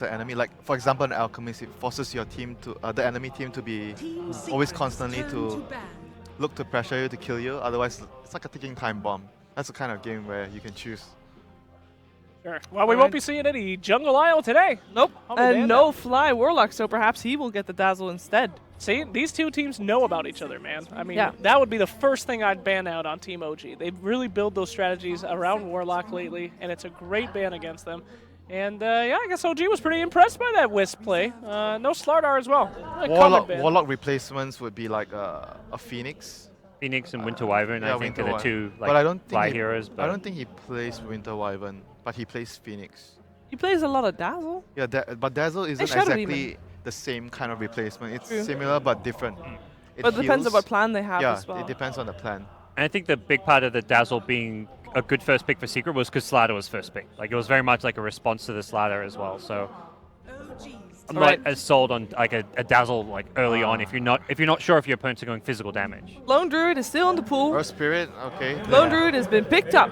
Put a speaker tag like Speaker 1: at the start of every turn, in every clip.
Speaker 1: the enemy. Like for example, an alchemist, it forces your team to the enemy team to be always constantly to look to pressure you to kill you. Otherwise, it's like a ticking time bomb. That's the kind of game where you can choose.
Speaker 2: Sure. Well, we won't be seeing any Jungle Isle today.
Speaker 3: Nope.
Speaker 2: Probably
Speaker 3: And
Speaker 2: banned
Speaker 3: no
Speaker 2: now.
Speaker 3: Fly Warlock, so perhaps he will get the Dazzle instead.
Speaker 2: See, these two teams know about each other, man. I mean,
Speaker 3: Yeah.
Speaker 2: that would be the first thing I'd ban out on Team OG. They really build those strategies around Warlock lately, and it's a great ban against them. And yeah, I guess OG was pretty impressed by that Wisp play. No Slardar as well.
Speaker 1: Warlock replacements would be like a Phoenix.
Speaker 4: Phoenix and Winter Wyvern,
Speaker 1: Yeah,
Speaker 4: I think,
Speaker 1: Winter
Speaker 4: are the
Speaker 1: Wyvern.
Speaker 4: two
Speaker 1: But I don't think
Speaker 4: fly
Speaker 1: he,
Speaker 4: heroes. But
Speaker 1: I don't think he plays Winter Wyvern, but he plays Phoenix.
Speaker 3: He plays a lot of Dazzle.
Speaker 1: Yeah, but Dazzle isn't
Speaker 3: Shadow
Speaker 1: exactly
Speaker 3: Demon.
Speaker 1: the same kind of replacement. It's
Speaker 3: True.
Speaker 1: similar but different. It
Speaker 3: But it depends on
Speaker 1: heals.
Speaker 3: what plan they have
Speaker 1: Yeah,
Speaker 3: as well.
Speaker 1: it depends on the plan.
Speaker 4: And I think the big part of the Dazzle being a good first pick for Secret was because Slider was first pick. Like, it was very much like a response to the Slider as well. So I'm not as sold on like a Dazzle like early on if you're not sure if your opponents are going physical damage.
Speaker 3: Lone Druid is still in the pool.
Speaker 1: Earth Spirit, okay.
Speaker 3: Lone Druid has been picked up.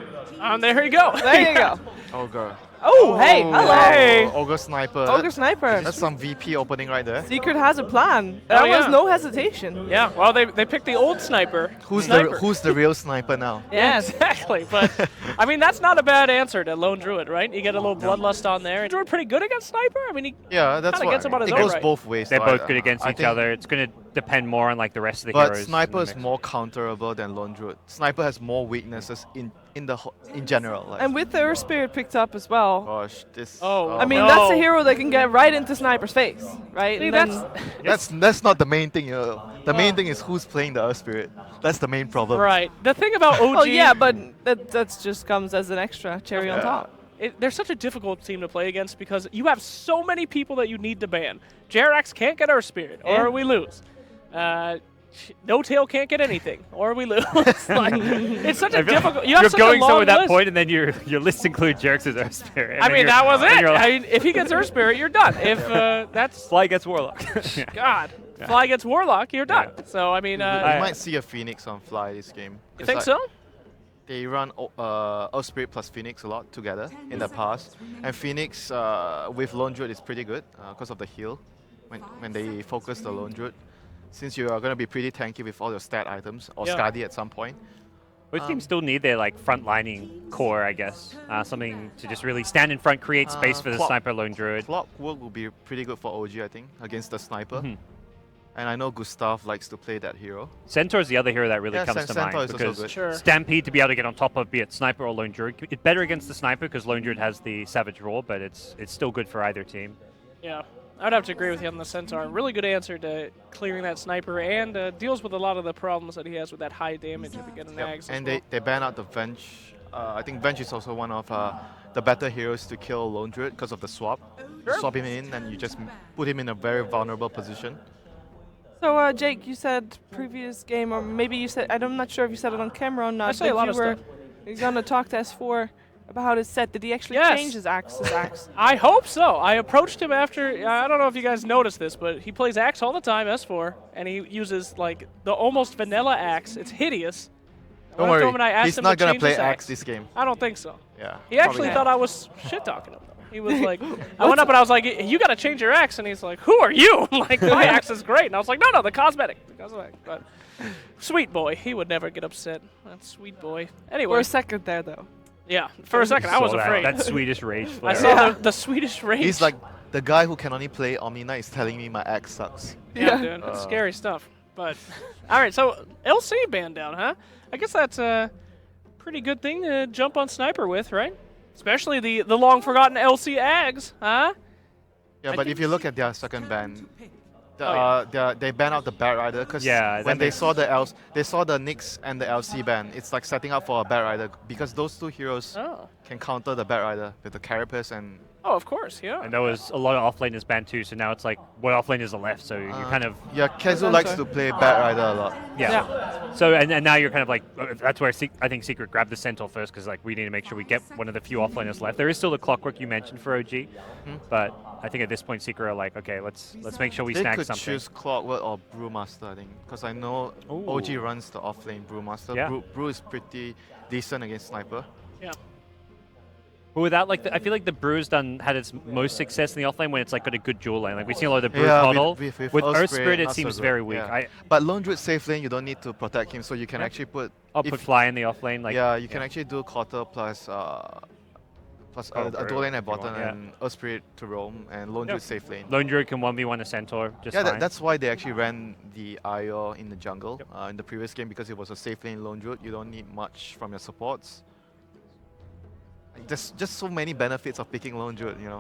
Speaker 2: There you go.
Speaker 3: There you go.
Speaker 1: Ogre.
Speaker 3: Oh, hey, hello.
Speaker 2: Hey.
Speaker 1: Ogre Sniper.
Speaker 3: Ogre Sniper.
Speaker 1: That's some VP opening right there.
Speaker 3: Secret has a plan. That was
Speaker 2: yeah.
Speaker 3: no hesitation.
Speaker 2: Yeah, well, they picked the old sniper.
Speaker 1: Who's
Speaker 2: Sniper.
Speaker 1: the real sniper now?
Speaker 3: Yes.
Speaker 2: Exactly, but I mean that's not a bad answer to Lone Druid, right? You get a little bloodlust on there. Druid pretty good against sniper. I mean, he
Speaker 1: Yeah, that's
Speaker 2: Kinda
Speaker 1: what
Speaker 2: gets him on his
Speaker 1: it
Speaker 2: own
Speaker 1: goes
Speaker 2: right.
Speaker 1: both ways.
Speaker 4: They're
Speaker 1: though.
Speaker 4: both good against
Speaker 1: I
Speaker 4: each
Speaker 1: think-
Speaker 4: other. It's going to depend more on like the rest of the
Speaker 1: But
Speaker 4: heroes. in the
Speaker 1: Sniper is
Speaker 4: mix.
Speaker 1: more counterable than Lone Druid. Sniper has more weaknesses in general. Like,
Speaker 3: And with the Earth Spirit picked up as well.
Speaker 1: gosh, this.
Speaker 2: Oh,
Speaker 3: I mean,
Speaker 2: no.
Speaker 3: that's a hero that can get right into Sniper's face, right?
Speaker 2: See,
Speaker 3: And then-
Speaker 1: that's not the main thing. The main thing is who's playing the Earth Spirit. That's the main problem.
Speaker 2: right. The thing about OG,
Speaker 3: Oh yeah, but that just comes as an extra cherry on top.
Speaker 2: they're such a difficult team to play against because you have so many people that you need to ban. Jerax can't get Earth Spirit, or
Speaker 3: Yeah.
Speaker 2: we lose. No Tail can't get anything, or we lose. Like, it's such a difficult. You have
Speaker 4: You're
Speaker 2: such
Speaker 4: going
Speaker 2: a long
Speaker 4: somewhere at that
Speaker 2: list.
Speaker 4: point, and then your list includes Jerix's Earth Spirit. and
Speaker 2: I
Speaker 4: then
Speaker 2: mean,
Speaker 4: you're-
Speaker 2: that was
Speaker 4: and
Speaker 2: it.
Speaker 4: you're like,
Speaker 2: I mean, if he gets Earth Spirit, you're done. If that's
Speaker 4: Fly gets Warlock. Yeah.
Speaker 2: God, Fly gets Warlock, you're done. So I mean,
Speaker 1: You
Speaker 4: I-
Speaker 1: might see a Phoenix on Fly this game.
Speaker 2: you
Speaker 1: It's
Speaker 2: think
Speaker 1: like
Speaker 2: so?
Speaker 1: They run Earth Spirit plus Phoenix a lot together in the past, and Phoenix with Lone Druid is pretty good because of the heal when they focus the Lone Druid. Since you are going to be pretty tanky with all your stat items or
Speaker 2: Yeah.
Speaker 1: Skadi at some point.
Speaker 4: Both teams still need their like front-lining core, I guess. Something to just really stand in front, create space for the
Speaker 1: Clock-
Speaker 4: Sniper Lone Druid.
Speaker 1: Clockwork will be pretty good for OG, I think, against the sniper.
Speaker 4: Mhm.
Speaker 1: And I know Gustav likes to play that hero.
Speaker 4: Centaur is the other hero that really
Speaker 1: Yeah,
Speaker 4: comes to
Speaker 1: Centaur
Speaker 4: mind
Speaker 1: is also
Speaker 4: because
Speaker 1: good.
Speaker 2: Sure.
Speaker 4: Stampede to be able to get on top of be it Sniper or Lone Druid. It's better against the Sniper because Lone Druid has the Savage Roar, but it's still good for either team.
Speaker 2: Yeah, I'd have to agree with you on the Centaur. Really good answer to clearing that sniper and deals with a lot of the problems that he has with that high damage if you get an Ags.
Speaker 1: And they ban out the Venge. I think Venge is also one of the better heroes to kill Lone Druid because of the swap. You swap him in and you just put him in a very vulnerable position.
Speaker 3: So Jake, you said previous game, or maybe you said, I'm not sure if you said it on camera or not.
Speaker 2: I say a
Speaker 3: but
Speaker 2: lot
Speaker 3: you
Speaker 2: of
Speaker 3: were
Speaker 2: stuff.
Speaker 3: gonna talk to S4 about how it's set. Did he actually
Speaker 2: Yes.
Speaker 3: change his axe?
Speaker 2: I hope so. I approached him after, I don't know if you guys noticed this, but he plays Axe all the time, S4, and he uses like the almost vanilla Axe. It's hideous. I
Speaker 1: Don't
Speaker 2: went up to him and I
Speaker 1: worry,
Speaker 2: asked
Speaker 1: he's
Speaker 2: him
Speaker 1: not
Speaker 2: to
Speaker 1: going to
Speaker 2: change
Speaker 1: play
Speaker 2: his
Speaker 1: Axe this game.
Speaker 2: I don't think so.
Speaker 1: Yeah.
Speaker 2: He actually
Speaker 1: probably
Speaker 2: thought
Speaker 1: not.
Speaker 2: I was shit talking him. Though. He was like, I went up and I was like, you got to change your axe, and he's like, who are you? Like my axe is great, and I was like, no, the cosmetic. But sweet boy, he would never get upset. That sweet boy. Anyway,
Speaker 3: For a second there, though.
Speaker 2: yeah, for a second I was
Speaker 4: Saw that-
Speaker 2: afraid.
Speaker 4: That Swedish rage flare.
Speaker 2: I saw the Swedish rage.
Speaker 1: He's like, the guy who can only play Omni Knight is telling me my Axe sucks.
Speaker 2: yeah, dude, that's scary stuff. But all right, so LC banned down, huh? I guess that's a pretty good thing to jump on Sniper with, right? Especially the long forgotten LC Ags, huh?
Speaker 1: Yeah,
Speaker 2: I
Speaker 1: but
Speaker 2: think
Speaker 1: if you look at their second ban,
Speaker 2: Oh,
Speaker 1: they ban out the Bat Rider because
Speaker 4: Yeah,
Speaker 1: when
Speaker 4: that
Speaker 1: they saw the Nyx and the LC ban, it's like setting up for a Bat Rider because those two heroes
Speaker 2: Oh.
Speaker 1: can counter the Bat Rider with the Carapace and
Speaker 2: Oh, of course, yeah.
Speaker 4: And there was a lot of offlaners banned too, so now it's like what offlaners are left, so you kind of
Speaker 1: yeah, Kezu likes to play Bat Rider a lot.
Speaker 4: yeah. So and now you're kind of like that's where I think Secret grabbed the Centaur first because like we need to make sure we get one of the few offlaners left. There is still the Clockwork you mentioned for OG, but I think at this point Secret are like okay, let's make sure we
Speaker 1: They
Speaker 4: snag
Speaker 1: could
Speaker 4: something.
Speaker 1: choose Clockwork or Brewmaster, I think, because I know
Speaker 4: Ooh.
Speaker 1: OG runs the offlane Brewmaster.
Speaker 4: Yeah.
Speaker 1: Brew is pretty decent against Sniper.
Speaker 2: Yeah.
Speaker 4: But without I feel like the Brew's had its most success in the offlane when it's like got a good dual lane. Like we've seen a lot of the Brew
Speaker 1: Yeah,
Speaker 4: puddle. With
Speaker 1: Earth
Speaker 4: Earth
Speaker 1: Spirit,
Speaker 4: Spirit, it
Speaker 1: not so
Speaker 4: seems
Speaker 1: good.
Speaker 4: very weak.
Speaker 1: Yeah. But Lone Druid safe lane, you don't need to protect him, so you can actually put.
Speaker 4: I'll
Speaker 1: if-
Speaker 4: put Fly in the offlane. Like
Speaker 1: yeah, you can actually do quarter plus a
Speaker 4: Brew
Speaker 1: dual lane at
Speaker 4: if you want,
Speaker 1: bottom
Speaker 4: yeah.
Speaker 1: and Earth Spirit to roam and Lone Druid safe lane.
Speaker 4: Lone Druid can 1v1 a Centaur just
Speaker 1: Yeah,
Speaker 4: fine.
Speaker 1: that's why they actually ran the IO in the jungle in the previous game, because it was a safe lane Lone Druid. You don't need much from your supports. There's just so many benefits of picking Lone Druid, you know.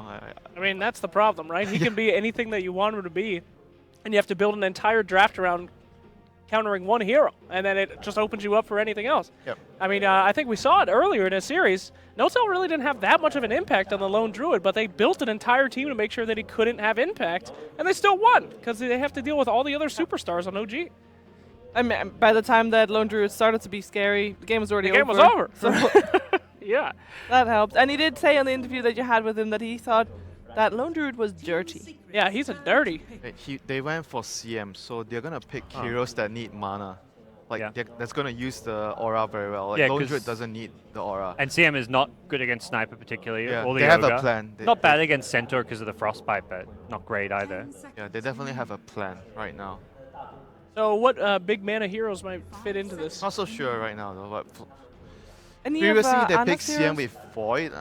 Speaker 2: I mean, that's the problem, right? He can be anything that you want him to be, and you have to build an entire draft around countering one hero, and then it just opens you up for anything else.
Speaker 1: Yep.
Speaker 2: I mean, I think we saw it earlier in a series. No-Cell really didn't have that much of an impact on the Lone Druid, but they built an entire team to make sure that he couldn't have impact, and they still won, because they have to deal with all the other superstars on OG.
Speaker 3: I mean, by the time that Lone Druid started to be scary, the game was already
Speaker 2: The
Speaker 3: over.
Speaker 2: game was over.
Speaker 3: So
Speaker 2: Yeah.
Speaker 3: that helped. And he did say on the interview that you had with him that he thought that Lone Druid was dirty.
Speaker 2: Yeah, he's a dirty.
Speaker 1: They went for CM, so they're gonna pick
Speaker 4: Oh.
Speaker 1: heroes that need mana. Like
Speaker 4: Yeah.
Speaker 1: that's gonna use the aura very well. Like
Speaker 4: Yeah,
Speaker 1: Lone
Speaker 4: 'cause-
Speaker 1: Druid doesn't need the aura.
Speaker 4: And CM is not good against Sniper particularly.
Speaker 1: Yeah,
Speaker 4: or the
Speaker 1: they have a
Speaker 4: Ogre.
Speaker 1: plan.
Speaker 4: Not bad against Centaur because of the Frostbite, but not great either.
Speaker 1: Yeah, they definitely have a plan right now.
Speaker 2: So what big mana heroes might fit into this?
Speaker 1: Not so sure right now though. But
Speaker 3: Any
Speaker 1: previously
Speaker 3: of,
Speaker 1: they
Speaker 3: Anna's
Speaker 1: picked CM
Speaker 3: heroes?
Speaker 1: with Void.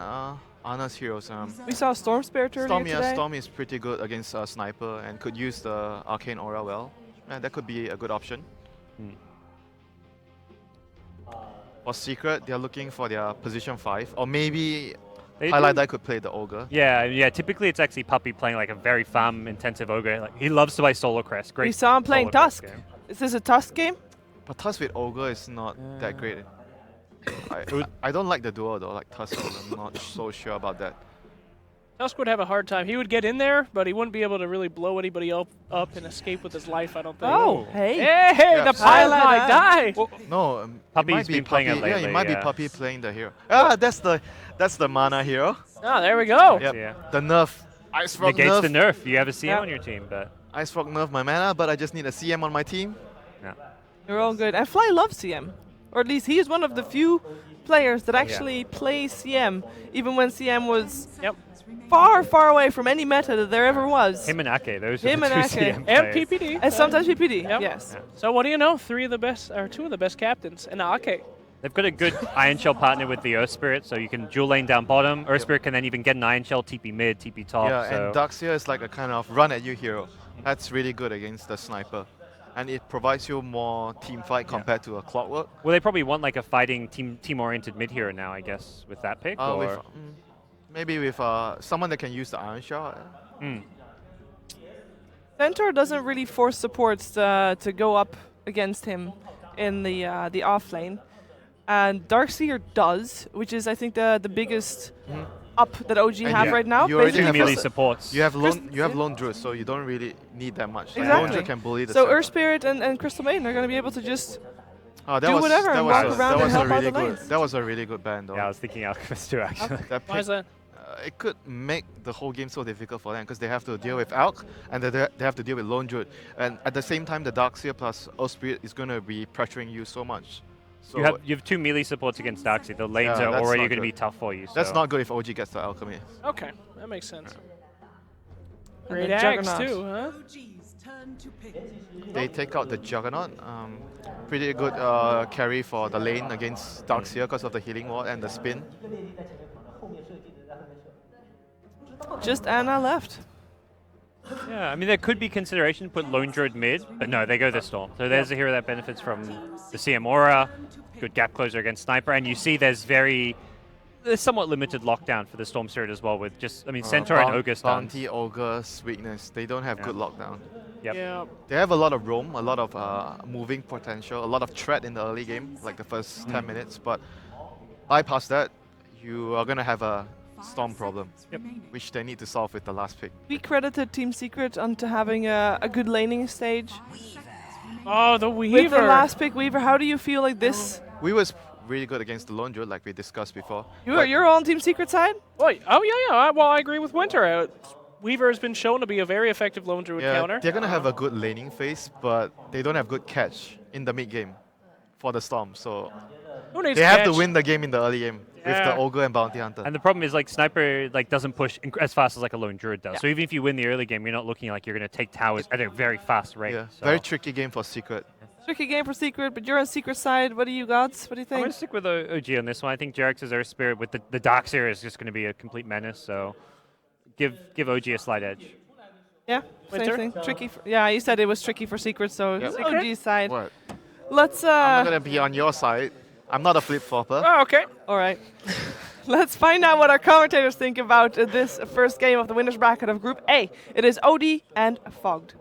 Speaker 1: Anna's heroes.
Speaker 3: We saw Storm Spirit earlier
Speaker 1: Storm,
Speaker 3: today.
Speaker 1: yeah, Storm is pretty good against Sniper and could use the Arcane Aura well. Yeah, that could be a good option. For Secret, they're looking for their position 5. Or maybe
Speaker 4: They
Speaker 1: Highlight
Speaker 4: do-
Speaker 1: Dye could play the Ogre.
Speaker 4: Yeah. Typically, it's actually Puppy playing like a very farm-intensive Ogre. Like he loves to play Solar Crest. Great.
Speaker 3: We saw him playing
Speaker 4: Solar Crest
Speaker 3: Tusk.
Speaker 4: game.
Speaker 3: Is this a Tusk game?
Speaker 1: But Tusk with Ogre is not that great. I don't like the duo though, like Tusk. I'm not so sure about that.
Speaker 2: Tusk would have a hard time. He would get in there, but he wouldn't be able to really blow anybody up and escape with his life, I don't think.
Speaker 3: Oh, hey.
Speaker 2: Hey,
Speaker 1: Yeah,
Speaker 2: the
Speaker 1: so-
Speaker 2: pilot
Speaker 3: Highlight
Speaker 2: die.
Speaker 1: No,
Speaker 4: Puppy's
Speaker 1: it might be
Speaker 4: been playing it
Speaker 1: Puppy. Yeah,
Speaker 4: lately,
Speaker 1: it might be
Speaker 4: yeah.
Speaker 1: Puppy playing the hero. Ah, that's the mana hero.
Speaker 2: Oh, there we go.
Speaker 1: Yep.
Speaker 4: Yeah.
Speaker 1: The nerf. Ice Frog
Speaker 4: Negates
Speaker 1: nerf.
Speaker 4: the nerf. You have a CM
Speaker 3: Yeah.
Speaker 4: on your team, but
Speaker 1: Ice Frog nerf my mana, but I just need a CM on my team.
Speaker 4: yeah.
Speaker 3: You're all good. And Fly loves CM. Or at least he is one of the few players that actually plays CM, even when CM was
Speaker 2: Yep.
Speaker 3: far, far away from any meta that there ever was.
Speaker 4: Him and Ake, those
Speaker 3: Him
Speaker 4: are the
Speaker 3: and
Speaker 4: two
Speaker 3: Ake.
Speaker 4: CM
Speaker 2: And
Speaker 4: players.
Speaker 2: PPD.
Speaker 3: And sometimes PPD,
Speaker 2: Yep.
Speaker 3: yes.
Speaker 4: Yeah.
Speaker 2: So what do you know? Two of the best captains. And Ake.
Speaker 4: They've got a good Iron Shell partner with the Earth Spirit, so you can dual lane down bottom. Earth Spirit can then even get an Iron Shell, TP mid, TP top.
Speaker 1: Yeah,
Speaker 4: so
Speaker 1: and Darkseer is like a kind of run at you hero. That's really good against the Sniper. And it provides you more team fight compared to a Clockwork.
Speaker 4: well, they probably want like a fighting team-oriented mid hero now, I guess, with that pick. Or
Speaker 1: With, maybe with someone that can use the Iron Shot.
Speaker 3: Centaur doesn't really force supports to go up against him in the off lane. And Darkseer does, which is I think the biggest up that OG
Speaker 1: And
Speaker 3: have
Speaker 1: you-
Speaker 3: right now.
Speaker 1: you already
Speaker 4: two
Speaker 1: have
Speaker 4: melee
Speaker 1: a-
Speaker 4: supports.
Speaker 1: You have
Speaker 3: Chris-
Speaker 1: lone Lone Druid, so you don't really need that much. Like,
Speaker 3: Exactly.
Speaker 1: Lone Druid can bully the
Speaker 3: So
Speaker 1: center.
Speaker 3: Earth Spirit and Crystal Maiden are going to be able to just
Speaker 1: Oh,
Speaker 3: do whatever and walk around
Speaker 1: that
Speaker 3: and
Speaker 1: was
Speaker 3: help
Speaker 1: a
Speaker 3: out
Speaker 1: really
Speaker 3: the
Speaker 1: good.
Speaker 3: lanes.
Speaker 1: That was a really good ban, though.
Speaker 4: Yeah, I was thinking Alchemist too, actually.
Speaker 1: That
Speaker 2: Why is
Speaker 1: pick,
Speaker 2: that?
Speaker 1: it could make the whole game so difficult for them because they have to deal with Alk and they have to deal with Lone Druid. And at the same time, the Darkseer plus Earth Spirit is going to be pressuring you so much. So
Speaker 4: You have two melee supports against Darkseid. The lanes
Speaker 1: Yeah,
Speaker 4: are
Speaker 1: that's
Speaker 4: already
Speaker 1: not
Speaker 4: going to
Speaker 1: good.
Speaker 4: be tough for you.
Speaker 1: that's
Speaker 4: so-
Speaker 1: not good if OG gets the Alchemy.
Speaker 2: Okay, that makes sense.
Speaker 3: And
Speaker 2: Great
Speaker 3: the
Speaker 2: axe
Speaker 3: Juggernaut.
Speaker 2: too, huh?
Speaker 1: They take out the Juggernaut. Pretty good carry for the lane against Darkseer because of the healing ward and the spin.
Speaker 3: just Anna left.
Speaker 4: Yeah, I mean, there could be consideration to put Lone Druid mid, but no, they go the Storm. So there's a hero that benefits from the CM Aura, good gap closer against Sniper, and you see there's somewhat limited lockdown for the Storm Spirit as well with just, I mean, Centaur and Ogre stuns.
Speaker 1: Bounty, Ogre's weakness. They don't have
Speaker 4: Yeah.
Speaker 1: good lockdown.
Speaker 4: Yep.
Speaker 2: Yeah.
Speaker 1: They have a lot of roam, a lot of moving potential, a lot of threat in the early game, like the first 10 minutes. But bypass that, you are going to have a Storm problem, which they need to solve with the last pick.
Speaker 3: We credited Team Secret onto having a good laning stage.
Speaker 2: Oh, the
Speaker 3: With
Speaker 2: Weaver.
Speaker 3: the last pick, Weaver, how do you feel like this?
Speaker 1: We was really good against the Lone Druid, like we discussed before.
Speaker 3: You're on Team Secret side?
Speaker 2: Oh, yeah. Well, I agree with Winter. Weaver has been shown to be a very effective Lone Druid
Speaker 1: Yeah,
Speaker 2: counter.
Speaker 1: they're going to have a good laning phase, but they don't have good catch in the mid game for the Storm. So
Speaker 2: Who needs
Speaker 1: they have to
Speaker 2: catch?
Speaker 1: win the game in the early game. with the Ogre and Bounty Hunter.
Speaker 4: And the problem is like Sniper like doesn't push as fast as like a lone Druid does.
Speaker 1: Yeah.
Speaker 4: So even if you win the early game, you're not looking like you're going to take towers at a very fast rate.
Speaker 1: Yeah,
Speaker 4: So.
Speaker 1: very tricky game for Secret.
Speaker 3: Tricky game for Secret, but you're on Secret side. What do you got? What do you
Speaker 4: I'm
Speaker 3: think?
Speaker 4: going to stick with OG on this one. I think Jerax's Earth Spirit with the Dark Series is just going to be a complete menace. So give OG a slight edge.
Speaker 3: Yeah, same
Speaker 2: Winter?
Speaker 3: thing. Tricky. Yeah, you said it was tricky for Secret, so
Speaker 1: Yep.
Speaker 3: it's OG side.
Speaker 1: What?
Speaker 3: Let's.
Speaker 1: I'm not gonna be on your side. I'm not a flip-flopper.
Speaker 2: Oh, okay.
Speaker 3: All right. Let's find out what our commentators think about this first game of the winners bracket of Group A. It is OD and Fogged.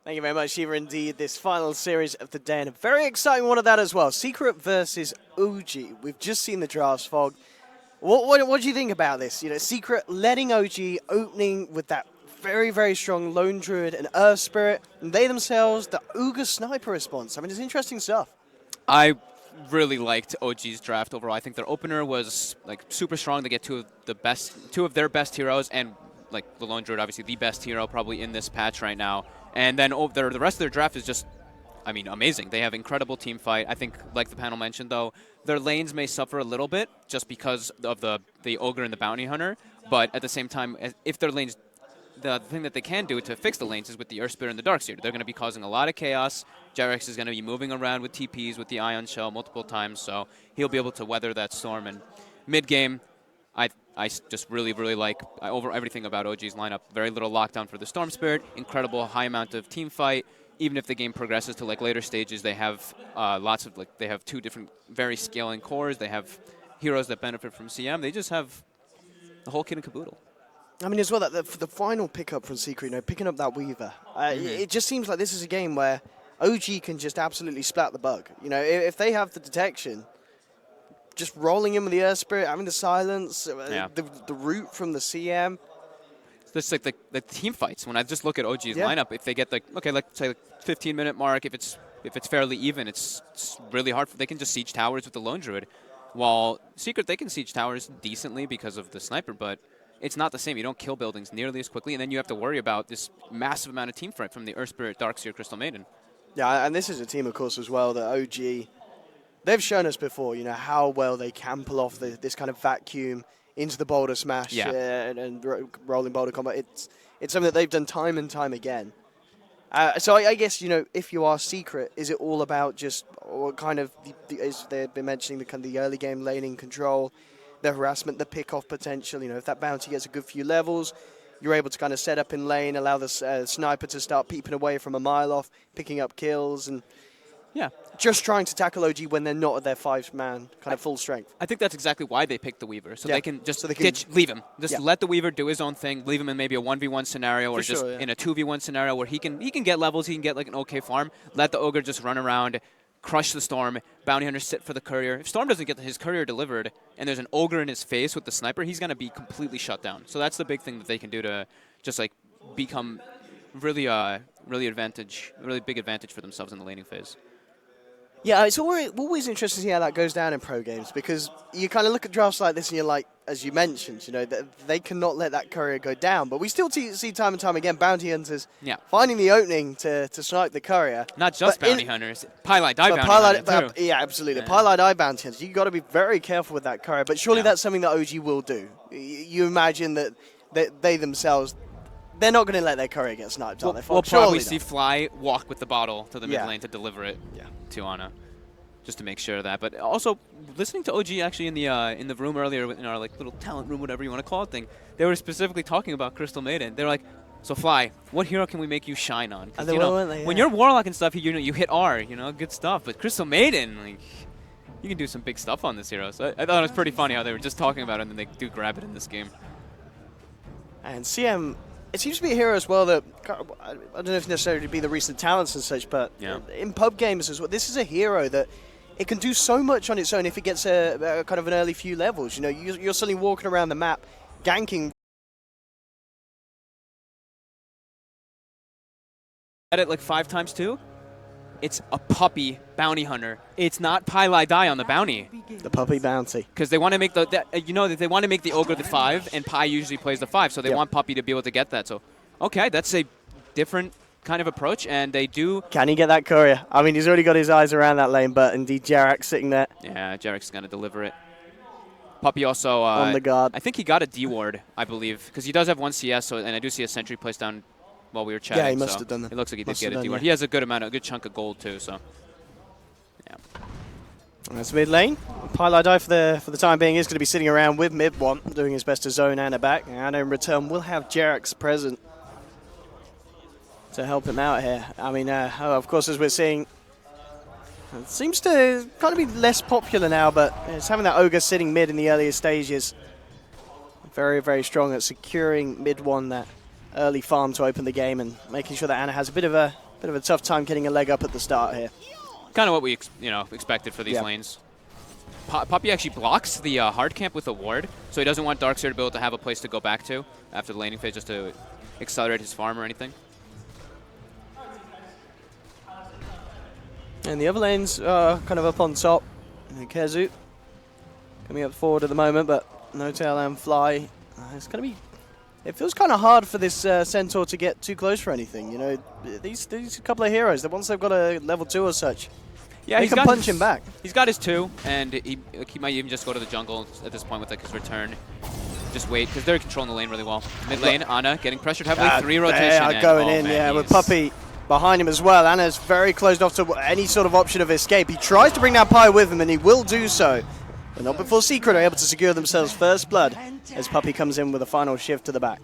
Speaker 5: Thank you very much, Shiva. Indeed, this final series of the day, and a very exciting one of that as well. Secret versus OG. We've just seen the drafts, Fog. What do you think about this? You know, Secret letting OG opening with that very, very strong Lone Druid and Earth Spirit, and they themselves, the Ogre Sniper response. I mean, it's interesting stuff.
Speaker 6: I really liked OG's draft overall. I think their opener was like super strong. They get two of their best heroes, and like the Lone Druid, obviously the best hero probably in this patch right now. And then the rest of their draft is just, I mean, amazing. They have incredible team fight. I think, like the panel mentioned, though, their lanes may suffer a little bit just because of the Ogre and the Bounty Hunter. But at the same time, if their lanes, the thing that they can do to fix the lanes is with the Earth Spirit and the Dark Seer. They're going to be causing a lot of chaos. Jerax is going to be moving around with TPs, with the Ion Shell multiple times, so he'll be able to weather that storm. And mid-game, I just really, really like over everything about OG's lineup. Very little lockdown for the Storm Spirit, incredible high amount of team fight. Even if the game progresses to like later stages, they have lots of they have two different very scaling cores. They have heroes that benefit from CM. They just have the whole kit and caboodle.
Speaker 5: I mean, as well, that the final pickup from Secret, you know, picking up that Weaver, it just seems like this is a game where OG can just absolutely splat the bug. You know, if they have the detection, just rolling in with the Earth Spirit, having the silence, the root from the CM.
Speaker 6: It's like the team fights. When I just look at OG's lineup, if they get like, okay, let's say 15-minute mark, if it's fairly even, it's really hard. They can just siege towers with the Lone Druid. While Secret, they can siege towers decently because of the Sniper, but it's not the same. You don't kill buildings nearly as quickly, and then you have to worry about this massive amount of team fight from the Earth Spirit, Darkseer, Crystal Maiden.
Speaker 5: Yeah, and this is a team, of course, as well, that OG, they've shown us before, you know, how well they can pull off this kind of vacuum into the boulder smash and rolling boulder combat. It's something that they've done time and time again. So I guess, you know, if you are Secret, is it all about just what kind of, as they've been mentioning, the kind of the early game laning control, the harassment, the pick-off potential? You know, if that bounty gets a good few levels, you're able to kind of set up in lane, allow the sniper to start peeping away from a mile off, picking up kills, and just trying to tackle OG when they're not at their five-man kind of full strength.
Speaker 6: I think that's exactly why they picked the Weaver, so they can just leave him. Just let the Weaver do his own thing, leave him in maybe a 1v1 scenario or just in a 2v1 scenario where he can get levels, he can get like an okay farm, let the Ogre just run around, crush the Storm, Bounty Hunter sit for the Courier. If Storm doesn't get his Courier delivered and there's an Ogre in his face with the Sniper, he's going to be completely shut down. So that's the big thing that they can do to just like become really big advantage for themselves in the laning phase.
Speaker 5: Yeah, it's always interesting to see how that goes down in pro games, because you kind of look at drafts like this and you're like, as you mentioned, you know, they cannot let that courier go down. But we still see time and time again bounty hunters finding the opening to snipe the courier.
Speaker 6: Not just bounty hunters, Pylite Eye bounty hunters too.
Speaker 5: Yeah, absolutely. Yeah. Pylite Eye bounty hunters. You've got to be very careful with that courier. But surely that's something that OG will do. You imagine that they themselves, they're not going to let their courier get sniped, are they?
Speaker 6: We'll probably see Fly walk with the bottle to the mid lane to deliver it to Ana, just to make sure of that. But also, listening to OG actually in the room earlier, in our like little talent room, whatever you want to call it thing, they were specifically talking about Crystal Maiden. They're like, so Fly, what hero can we make you shine on? Because when you're Warlock and stuff, you hit R, good stuff. But Crystal Maiden, like, you can do some big stuff on this hero. So I thought it was pretty funny how they were just talking about it and then they do grab it in this game.
Speaker 5: And CM, it seems to be a hero as well that, I don't know if necessarily to be the recent talents and such, but in pub games as well, this is a hero that it can do so much on its own if it gets a kind of an early few levels. You know, you're suddenly walking around the map, ganking.
Speaker 6: At it like 5 times 2. It's a puppy bounty hunter. It's not Pylite Die on the bounty.
Speaker 5: The puppy bounty.
Speaker 6: Because they want to make they want to make the Ogre the 5, and Pi usually plays the 5, so they want Puppy to be able to get that. So, okay, that's a different kind of approach, and they do.
Speaker 5: Can he get that courier? I mean, he's already got his eyes around that lane, but indeed Jerax sitting there.
Speaker 6: Yeah, Jerax is going to deliver it. Puppy also
Speaker 5: on the guard.
Speaker 6: I think he got a D ward, I believe, because he does have 1 CS. So, and I do see a sentry placed down while we were chatting.
Speaker 5: Yeah, he must have done that.
Speaker 6: It looks like he did
Speaker 5: Must
Speaker 6: get
Speaker 5: have
Speaker 6: a D
Speaker 5: done,
Speaker 6: ward.
Speaker 5: yeah.
Speaker 6: He has a good chunk of gold too. So, yeah.
Speaker 5: That's mid lane. Pylai for the time being is going to be sitting around with mid one, doing his best to zone Ana back. And in return, we'll have Jerax present to help him out here. I mean, of course, as we're seeing, it seems to kind of be less popular now, but it's having that Ogre sitting mid in the earlier stages. Very, very strong at securing mid one, that early farm to open the game, and making sure that Ana has a bit of a tough time getting a leg up at the start here.
Speaker 6: Kind of what we expected for these lanes. Puppy actually blocks the hard camp with a ward, so he doesn't want Darkseer to be able to have a place to go back to after the laning phase just to accelerate his farm or anything.
Speaker 5: And the other lanes are kind of up on top. Kezu coming up forward at the moment, but no tail and fly. It's going to be... It feels kind of hard for this Centaur to get too close for anything. You know, these couple of heroes, that once they've got a level 2 or such,
Speaker 6: yeah,
Speaker 5: he can punch him back.
Speaker 6: He's got his 2, and he might even just go to the jungle at this point with his return. Just wait, because they're controlling the lane really well. Mid lane, Ana getting pressured heavily, 3 rotation.
Speaker 5: They are going in, yeah, with Puppy behind him as well. Ana's very closed off to any sort of option of escape. He tries to bring that Pi with him, and he will do so. But not before Secret are able to secure themselves first blood as Puppy comes in with a final shift to the back.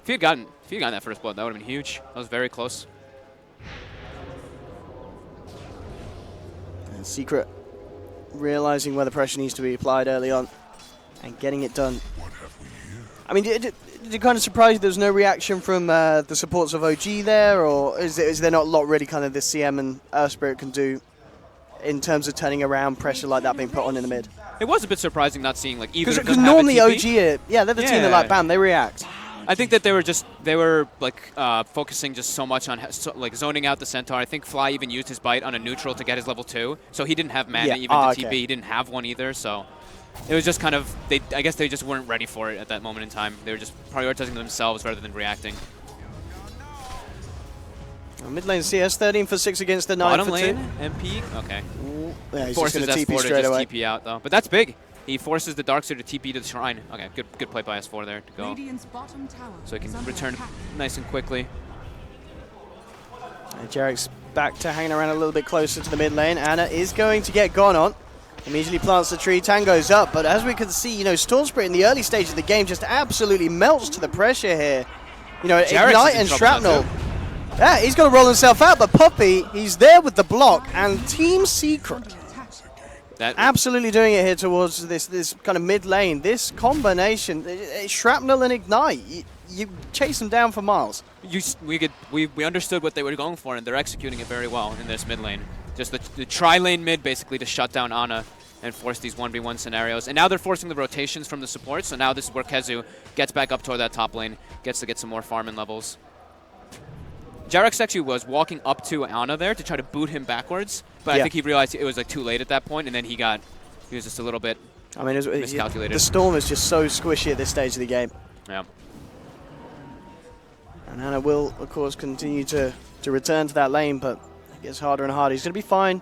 Speaker 6: If you had gotten that first blood, that would have been huge. That was very close.
Speaker 5: And Secret realizing where the pressure needs to be applied early on and getting it done. I mean, did it kind of surprise you there was no reaction from the supports of OG there, or is there not a lot really kind of this CM and Earthspirit can do in terms of turning around pressure like that being put on in the mid?
Speaker 6: It was a bit surprising not seeing like either.
Speaker 5: Because normally OG, they're the team that like bam, they react.
Speaker 6: I think that they were focusing just so much on like zoning out the Centaur. I think Fly even used his bite on a neutral to get his level 2, so he didn't have mana even to TP. He didn't have one either, so it was just kind of I guess they just weren't ready for it at that moment in time. They were just prioritizing themselves rather than reacting.
Speaker 5: Mid lane CS 13 for 6 against the 9
Speaker 6: Bottom
Speaker 5: for 2.
Speaker 6: lane MP. Okay.
Speaker 5: Yeah, he's
Speaker 6: Forces
Speaker 5: just
Speaker 6: S4
Speaker 5: TP
Speaker 6: to
Speaker 5: straight
Speaker 6: just
Speaker 5: away.
Speaker 6: TP out though, but that's big. He forces the Darkseer to TP to the shrine. Okay, good play by S4 there to go. So he can return nice and quickly.
Speaker 5: Jarek's back to hanging around a little bit closer to the mid lane. Ana is going to get gone on. Immediately plants the tree, Tango's up, but as we can see, you know, StarSeries in the early stage of the game just absolutely melts to the pressure here. You know, Ignite and Shrapnel. Yeah, he's going to roll himself out, but Puppy, he's there with the block, and Team Secret absolutely doing it here towards this kind of mid lane. This combination, Shrapnel and Ignite, you chase them down for miles.
Speaker 6: We understood what they were going for, and they're executing it very well in this mid lane. Just the tri-lane mid, basically, to shut down Ana and force these 1v1 scenarios. And now they're forcing the rotations from the support, so now this is where Kezu gets back up toward that top lane, gets to get some more farming levels. Jerax actually was walking up to Ana there to try to boot him backwards, but I think he realized it was like too late at that point, and then he was just a little bit miscalculated.
Speaker 5: The Storm is just so squishy at this stage of the game.
Speaker 6: Yeah.
Speaker 5: And Ana will, of course, continue to return to that lane, but it gets harder and harder. He's going to be fine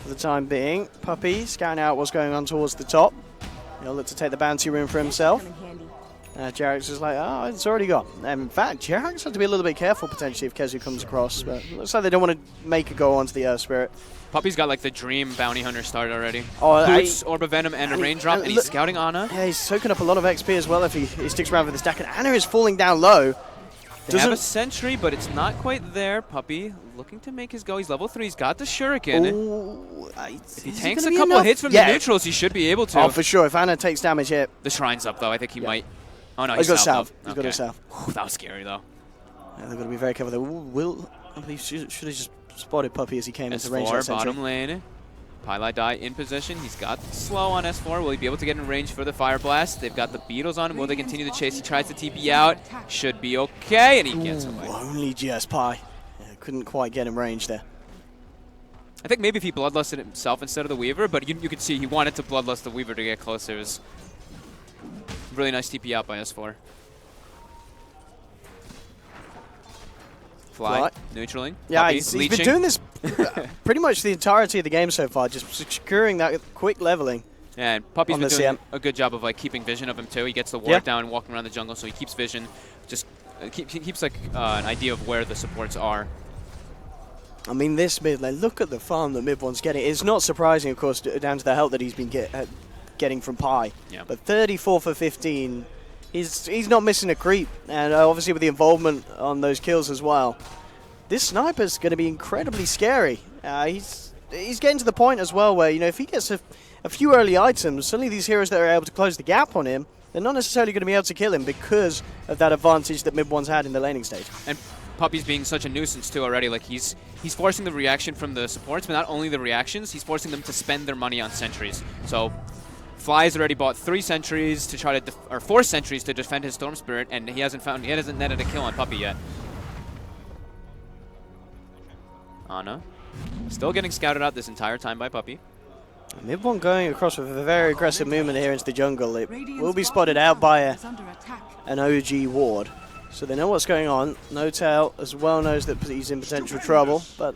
Speaker 5: for the time being. Puppy scouting out what's going on towards the top. He'll look to take the bounty room for himself. Jerax is like, oh, it's already got. In fact, Jerax has to be a little bit careful potentially if Kezu comes across, but it looks like they don't want to make a go onto the Earth Spirit.
Speaker 6: Puppy's got like the dream bounty hunter started already.
Speaker 5: Oh,
Speaker 6: Boots, Orb of Venom, and a raindrop, and he's scouting Ana.
Speaker 5: Yeah, he's soaking up a lot of XP as well if he sticks around for the stack. And Ana is falling down low.
Speaker 6: They have a sentry, but it's not quite there. Puppy looking to make his go. He's level 3. He's got the shuriken.
Speaker 5: Ooh,
Speaker 6: if he tanks a couple of hits from the neutrals, he should be able to.
Speaker 5: Oh, for sure. If Ana takes damage here.
Speaker 6: The shrine's up, though. I think he might. Oh, no,
Speaker 5: he's got south.
Speaker 6: He's
Speaker 5: got south.
Speaker 6: Whew, that was scary, though.
Speaker 5: Yeah, they've got to be very careful. I believe should have just spotted Puppy as he came into range.
Speaker 6: S4, bottom lane. Pylai die in position. He's got slow on S4. Will he be able to get in range for the Fire Blast? They've got the Beetles on him. Will they continue the chase? He tries to TP out. Should be okay, and he gets away.
Speaker 5: Only just Pi. Yeah, couldn't quite get in range there.
Speaker 6: I think maybe if he bloodlusted himself instead of the Weaver, but you could see he wanted to bloodlust the Weaver to get closer. It was really nice TP out by S4. Fly. Neutraling.
Speaker 5: Yeah,
Speaker 6: Puppy,
Speaker 5: he's been doing this pretty much the entirety of the game so far, just securing that quick leveling.
Speaker 6: Yeah, and Puppy's
Speaker 5: On
Speaker 6: been
Speaker 5: the
Speaker 6: doing
Speaker 5: CM.
Speaker 6: a good job of like keeping vision of him too. He gets the ward down and walking around the jungle, so he keeps vision. Just keeps like an idea of where the supports are.
Speaker 5: I mean, this mid lane, look at the farm that mid one's getting. It's not surprising, of course, down to the help that he's been getting from Pi.
Speaker 6: Yeah.
Speaker 5: But 34 for 15, he's not missing a creep. And obviously with the involvement on those kills as well, this sniper's going to be incredibly scary. He's getting to the point as well where, you know, if he gets a few early items, suddenly these heroes that are able to close the gap on him, they're not necessarily going to be able to kill him because of that advantage that mid one's had in the laning stage.
Speaker 6: And Puppy's being such a nuisance too already. Like he's forcing the reaction from the supports, but not only the reactions, he's forcing them to spend their money on sentries. So Fly's already bought 3 sentries to try to or 4 sentries to defend his Storm Spirit, and he hasn't netted a kill on Puppy yet. Ana still getting scouted out this entire time by Puppy.
Speaker 5: Mid one going across with a very aggressive movement here into the jungle. It will be spotted out by an OG ward. So they know what's going on. No-Tail as well knows that he's in potential trouble. But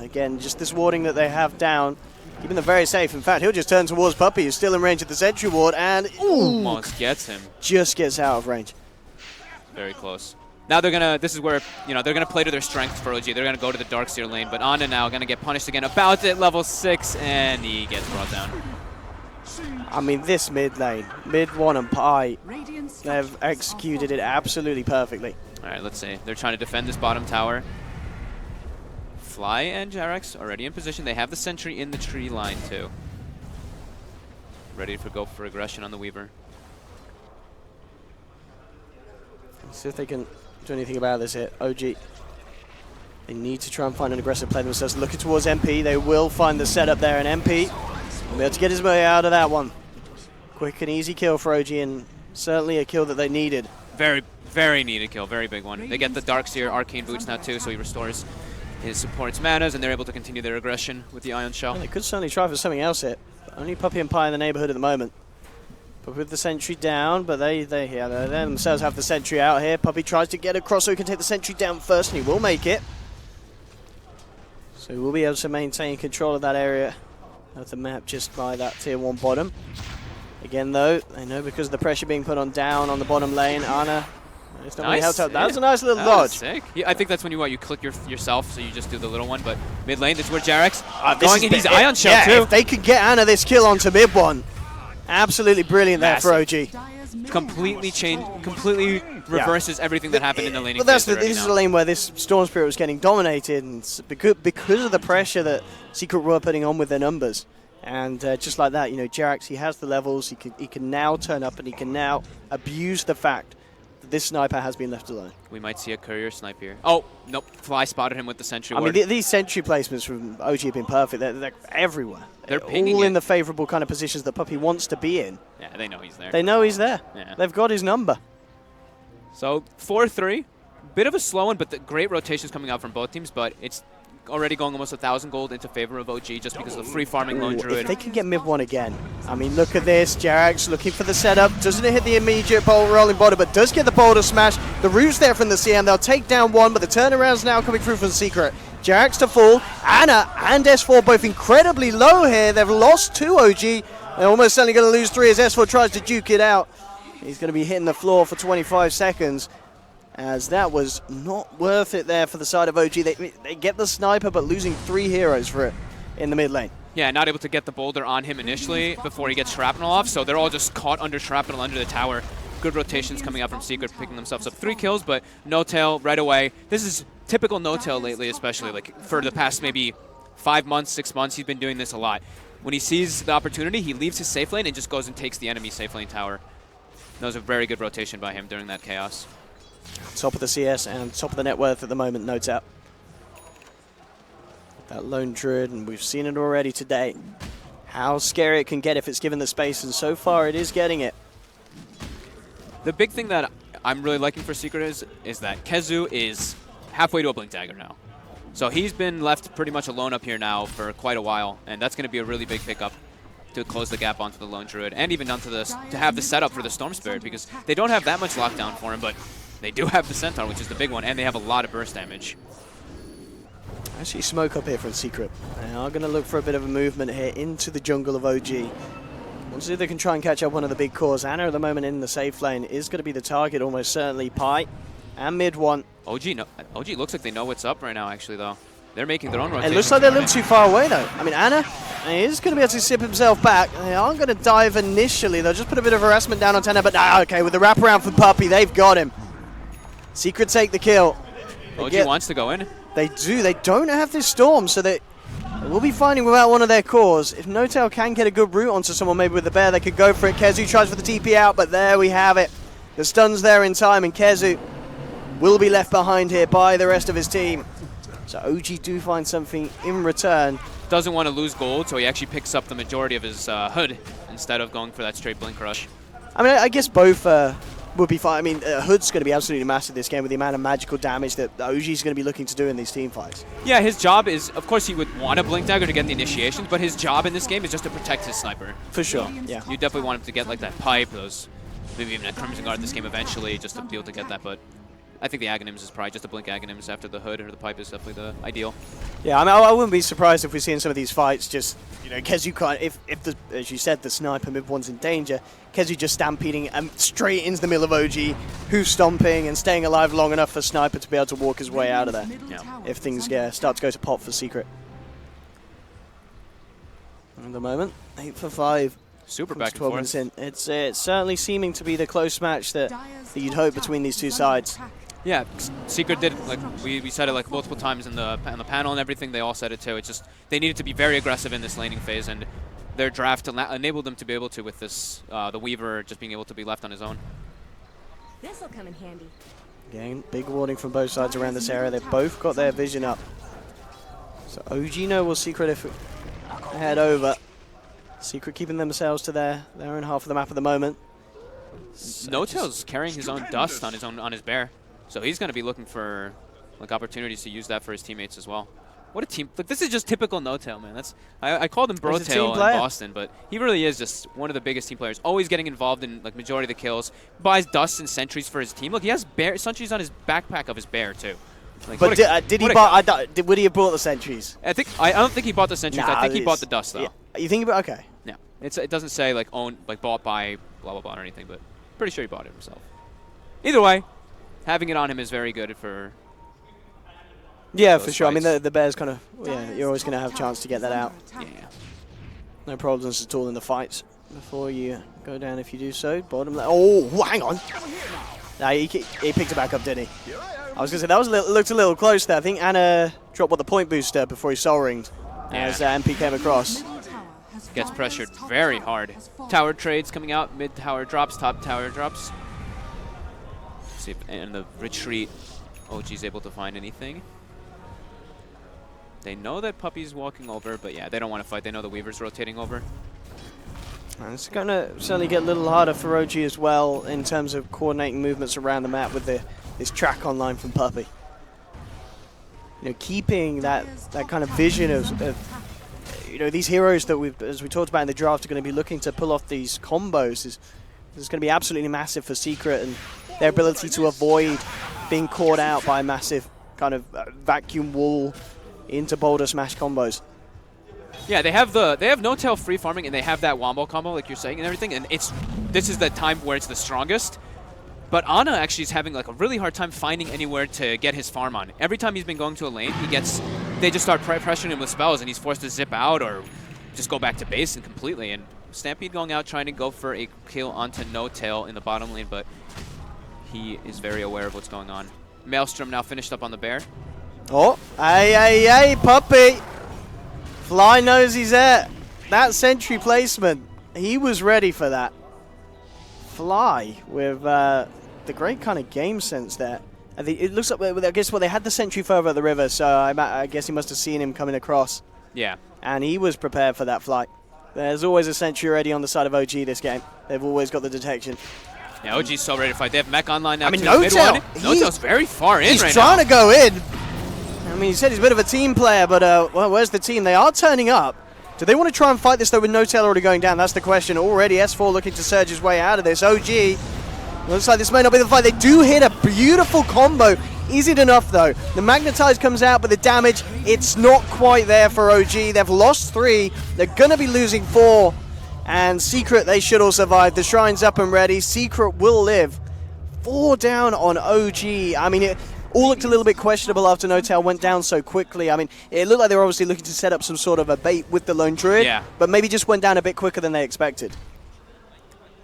Speaker 5: again, just this warding that they have down, keeping them very safe. In fact, he'll just turn towards Puppy, who's still in range of the sentry ward, and
Speaker 6: Almost gets him.
Speaker 5: Just gets out of range.
Speaker 6: Very close. Now they're gonna. This is where they're gonna play to their strengths for OG. They're gonna go to the Darkseer lane, but Ana now gonna get punished again. About at level 6, and he gets brought down.
Speaker 5: I mean, this mid lane, mid one and Pi, they've executed it absolutely perfectly.
Speaker 6: All right, let's see. They're trying to defend this bottom tower. Fly and Jerax already in position. They have the sentry in the tree line too. Ready to go for aggression on the Weaver.
Speaker 5: Let's see if they can do anything about this here. OG, they need to try and find an aggressive play themselves. Looking towards MP, they will find the setup there, and MP will be able to get his way out of that one. Quick and easy kill for OG, and certainly a kill that they needed.
Speaker 6: Very, very needed kill. Very big one. They get the Darkseer Arcane Boots now too, so he restores his support's manas, and they're able to continue their aggression with the Ion Shell.
Speaker 5: Well, they could certainly try for something else here. Only Puppy and Pi in the neighborhood at the moment. But with the sentry down, but they themselves have the sentry out here. Puppy tries to get across so he can take the sentry down first, and he will make it. So we'll be able to maintain control of that area of the map just by that tier 1 bottom. Again, though, they know because of the pressure being put on down on the bottom lane, Ana it's not really helped out. That was a nice little dodge.
Speaker 6: Sick. Yeah, I think that's when you click yourself, so you just do the little one. But mid lane, this is where Jerax going in. He's Ion Shell too.
Speaker 5: If they could get Ana this kill onto mid one, absolutely brilliant there for OG.
Speaker 6: Completely reverses everything that happened in the laning.
Speaker 5: But this is a lane where this Storm Spirit was getting dominated, and because of the pressure that Secret were putting on with their numbers. And just like that, Jerax, he has the levels. He can now turn up, and he can now abuse the fact that this sniper has been left alone.
Speaker 6: We might see a courier snipe here. Oh, nope. Fly spotted him with the sentry ward.
Speaker 5: I mean, these sentry placements from OG have been perfect. They're everywhere.
Speaker 6: They're
Speaker 5: all in the favorable kind of positions that Puppy wants to be in.
Speaker 6: Yeah, they know he's there.
Speaker 5: They know he's there.
Speaker 6: Yeah.
Speaker 5: They've got his number.
Speaker 6: So 4-3. Bit of a slow one, but the great rotations coming out from both teams, but it's already going almost 1,000 gold into favor of OG just because of the free farming lone druid.
Speaker 5: If they can get mid one again, I mean, look at this. Jerax looking for the setup. Doesn't hit the immediate rolling boulder, but does get the boulder smash. The root's there from the CM. They'll take down one, but the turnaround's now coming through from Secret. Jerax to fall. Ana and S4 both incredibly low here. They've lost 2 OG. They're almost certainly going to lose 3 as S4 tries to duke it out. He's going to be hitting the floor for 25 seconds. As that was not worth it there for the side of OG. They get the sniper, but losing 3 heroes for it in the mid lane.
Speaker 6: Yeah, not able to get the boulder on him initially before he gets shrapnel off, so they're all just caught under shrapnel under the tower. Good rotations coming out from Secret, picking themselves up 3 kills, but No-Tail right away. This is typical No-Tail lately, especially like for the past maybe 5 months, 6 months, he's been doing this a lot. When he sees the opportunity, he leaves his safe lane and just goes and takes the enemy safe lane tower. That was a very good rotation by him during that chaos.
Speaker 5: Top of the CS and top of the net worth at the moment, no doubt. That lone druid, and we've seen it already today. How scary it can get if it's given the space, and so far it is getting it.
Speaker 6: The big thing that I'm really liking for Secret is that Kezu is halfway to a Blink Dagger now. So he's been left pretty much alone up here now for quite a while, and that's going to be a really big pickup to close the gap onto the lone druid, and even onto to have the setup for the Storm Spirit, because they don't have that much lockdown for him, but they do have the Centaur, which is the big one, and they have a lot of burst damage.
Speaker 5: I see smoke up here from Secret. They are going to look for a bit of a movement here into the jungle of OG. We'll see if they can try and catch up one of the big cores. Ana at the moment in the safe lane is going to be the target, almost certainly. Pi and mid one.
Speaker 6: OG looks like they know what's up right now, actually, though. They're making their own rotation.
Speaker 5: It looks like they're a little too far away, though. I mean, Ana is going to be able to sip himself back. They aren't going to dive initially. They'll just put a bit of harassment down on Tenor, but okay, with the wraparound for Puppey, they've got him. Secret take the kill.
Speaker 6: OG wants to go in.
Speaker 5: They do. They don't have this Storm, so they will be fighting without one of their cores. If N0tail can get a good route onto someone, maybe with the bear, they could go for it. Kezu tries for the TP out, but there we have it. The stun's there in time, and Kezu will be left behind here by the rest of his team. So OG do find something in return.
Speaker 6: Doesn't want to lose gold, so he actually picks up the majority of his hood instead of going for that straight blink rush.
Speaker 5: I mean, I guess both would be fine. I mean, Hood's going to be absolutely massive this game with the amount of magical damage that OG is going to be looking to do in these team fights.
Speaker 6: Yeah, his job is, of course, he would want a blink dagger to get the initiations, but his job in this game is just to protect his sniper.
Speaker 5: For sure, yeah.
Speaker 6: You definitely want him to get like that pipe, maybe even a Crimson Guard this game eventually, just to be able to get that, but I think the Aghanims is probably just a blink Aghanims after the hood, or the pipe is definitely the ideal.
Speaker 5: Yeah, I mean, I wouldn't be surprised if we see in some of these fights just, Kezu can't, if as you said, the sniper mid one's in danger, Kezu just stampeding straight into the middle of OG, who's stomping and staying alive long enough for Sniper to be able to walk his way out of there.
Speaker 6: Yeah.
Speaker 5: If things start to go to pot for Secret. At the moment, 8 for 5.
Speaker 6: Super back and forth.
Speaker 5: It's certainly seeming to be the close match that you'd hope between these two sides.
Speaker 6: Yeah, Secret did, like we said it like multiple times on the panel and everything. They all said it too. It's just they needed to be very aggressive in this laning phase, and their draft enabled them to be able to with this the Weaver just being able to be left on his own.
Speaker 7: This'll come in handy.
Speaker 5: Again, big warning from both sides around this area. They've both got their vision up. So OG know will Secret if head over. Secret keeping themselves to their own half of the map at the moment.
Speaker 6: N0tail's carrying his own dust on his bear. So he's going to be looking for like opportunities to use that for his teammates as well. What a team! Like, this is just typical N0tail, man. I called him Brotail in Boston, but he really is just one of the biggest team players. Always getting involved in like majority of the kills. Buys dust and sentries for his team. Look, he has sentries on his backpack of his bear too. Like,
Speaker 5: but would he have bought the sentries?
Speaker 6: I don't think he bought the sentries. I think he bought the dust though.
Speaker 5: Yeah. You think about okay?
Speaker 6: Yeah, it doesn't say like bought by blah blah blah or anything, but pretty sure he bought it himself. Either way, having it on him is very good for.
Speaker 5: Yeah, for sure. Fights. I mean, the bear's kind of you're always going to have a chance to get that out.
Speaker 6: Yeah.
Speaker 5: No problems at all in the fights before you go down if you do so. Bottom left. Oh, hang on. Nah, he picked it back up, didn't he? I was going to say that looked a little close there. I think Ana dropped the point booster before he soul ringed as MP came across.
Speaker 6: Gets pressured very hard. Tower trades coming out. Mid tower drops. Top tower drops. See if in the retreat, OG's able to find anything. They know that Puppey's walking over, but yeah, they don't want to fight. They know the Weaver's rotating over.
Speaker 5: And it's going to certainly get a little harder for OG as well in terms of coordinating movements around the map with this track online from Puppey. Keeping that kind of vision of these heroes that as we talked about in the draft, are going to be looking to pull off these combos is going to be absolutely massive for Secret, and their ability to avoid being caught out by a massive kind of vacuum wall into boulder smash combos.
Speaker 6: Yeah, they have N0tail free farming, and they have that wombo combo like you're saying and everything, and this is the time where it's the strongest. But Ana actually is having like a really hard time finding anywhere to get his farm on. Every time he's been going to a lane, they just start pressuring him with spells, and he's forced to zip out or just go back to base and completely. And Stampede going out trying to go for a kill onto N0tail in the bottom lane, but he is very aware of what's going on. Maelstrom now finished up on the bear.
Speaker 5: Oh, hey, Puppey. Fly knows he's there. That sentry placement, he was ready for that. Fly with the great kind of game sense there. It looks like, I guess, they had the sentry further up the river, so I guess he must have seen him coming across.
Speaker 6: Yeah.
Speaker 5: And he was prepared for that flight. There's always a sentry ready on the side of OG this game. They've always got the detection.
Speaker 6: Yeah, OG's so ready to fight. They have mech online now.
Speaker 5: I mean,
Speaker 6: N0tail's very far in right now.
Speaker 5: He's trying to go in. I mean, he said he's a bit of a team player, but well, where's the team? They are turning up. Do they want to try and fight this, though, with N0tail already going down? That's the question. Already, S4 looking to surge his way out of this. OG, looks like this may not be the fight. They do hit a beautiful combo. Is it enough, though? The Magnetize comes out, but the damage, it's not quite there for OG. They've lost 3. They're going to be losing 4. And Secret, they should all survive. The Shrine's up and ready. Secret will live. 4 down on OG. I mean, it all looked a little bit questionable after No-Tail went down so quickly. I mean, it looked like they were obviously looking to set up some sort of a bait with the Lone Druid, but maybe just went down a bit quicker than they expected.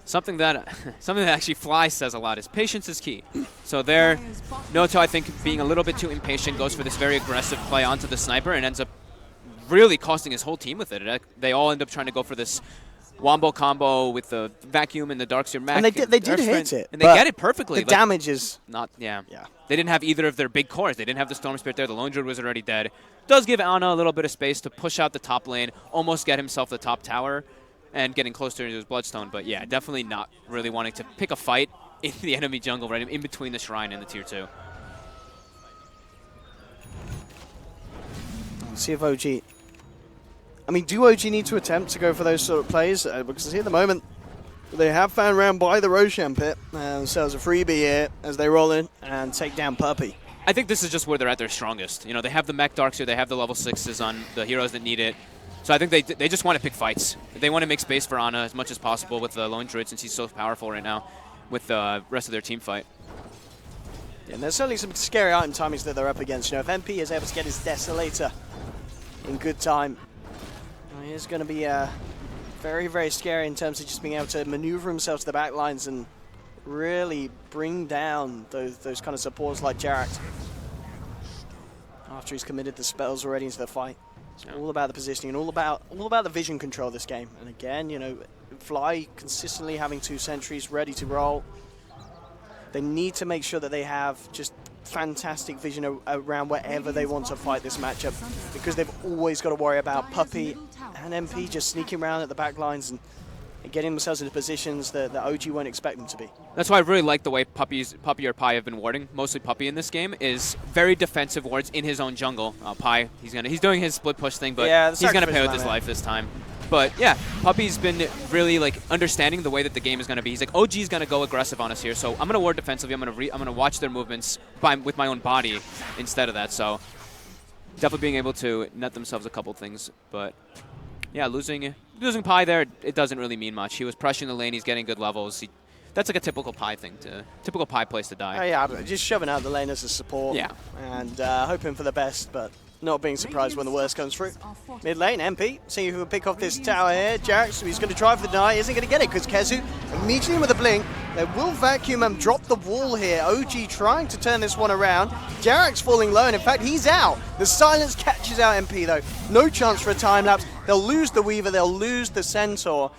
Speaker 6: Something that actually Fly says a lot is patience is key. So there, No-Tail, I think, being a little bit too impatient, goes for this very aggressive play onto the sniper and ends up really costing his whole team with it. They all end up trying to go for this Wombo combo with the vacuum and the Darkseer Mech.
Speaker 5: And they did hit it.
Speaker 6: And they get it perfectly.
Speaker 5: The damage is...
Speaker 6: not, yeah. They didn't have either of their big cores. They didn't have the Storm Spirit there. The Lone Druid was already dead. Does give Ana a little bit of space to push out the top lane, almost get himself the top tower, and getting closer to his Bloodstone. But yeah, definitely not really wanting to pick a fight in the enemy jungle, right in between the Shrine and the Tier 2.
Speaker 5: Let's see if OG... I mean, do OG need to attempt to go for those sort of plays? Because at the moment, they have found round by the Roshan pit. Themselves a freebie here as they roll in and take down Puppey.
Speaker 6: I think this is just where they're at their strongest. You know, they have the Mech Darkseer, they have the level 6s on the heroes that need it. So I think they just want to pick fights. They want to make space for Ana as much as possible with the Lone Druid since he's so powerful right now with the rest of their team fight.
Speaker 5: Yeah, and there's certainly some scary item timings that they're up against. You know, if MP is able to get his Desolator in good time, it's going to be very, very scary in terms of just being able to maneuver himself to the back lines and really bring down those kind of supports like Jarrett. After he's committed the spells already into the fight. It's all about the positioning and all about the vision control of this game. And again, you know, Fly consistently having 2 sentries ready to roll. They need to make sure that they have just fantastic vision around wherever they want to fight this matchup, because they've always got to worry about Puppey and MP just sneaking around at the back lines and getting themselves into positions that OG won't expect them to be.
Speaker 6: That's why I really like the way Puppey or Pi have been warding. Mostly Puppey in this game is very defensive wards in his own jungle. Pi, he's doing his split push thing, but he's gonna pay with his life this time. But yeah, Puppey's been really like understanding the way that the game is gonna be. He's like, OG's gonna go aggressive on us here, so I'm gonna ward defensively. I'm gonna watch their movements with my own body instead of that. So definitely being able to net themselves a couple things, but yeah, losing Pi there, it doesn't really mean much. He was pressuring the lane. He's getting good levels. That's like a typical Pi thing, typical Pi place to die.
Speaker 5: Yeah, just shoving out the lane as a support.
Speaker 6: Yeah,
Speaker 5: and hoping for the best, but not being surprised when the worst comes through. Mid lane, MP, seeing who can pick off this tower here. Jarrett, so he's going to try for the deny, isn't going to get it because Kezu immediately with a blink. They will vacuum and drop the wall here. OG trying to turn this one around. Jarrett's falling low, and in fact, he's out. The silence catches out MP though. No chance for a time lapse. They'll lose the Weaver, they'll lose the Centaur.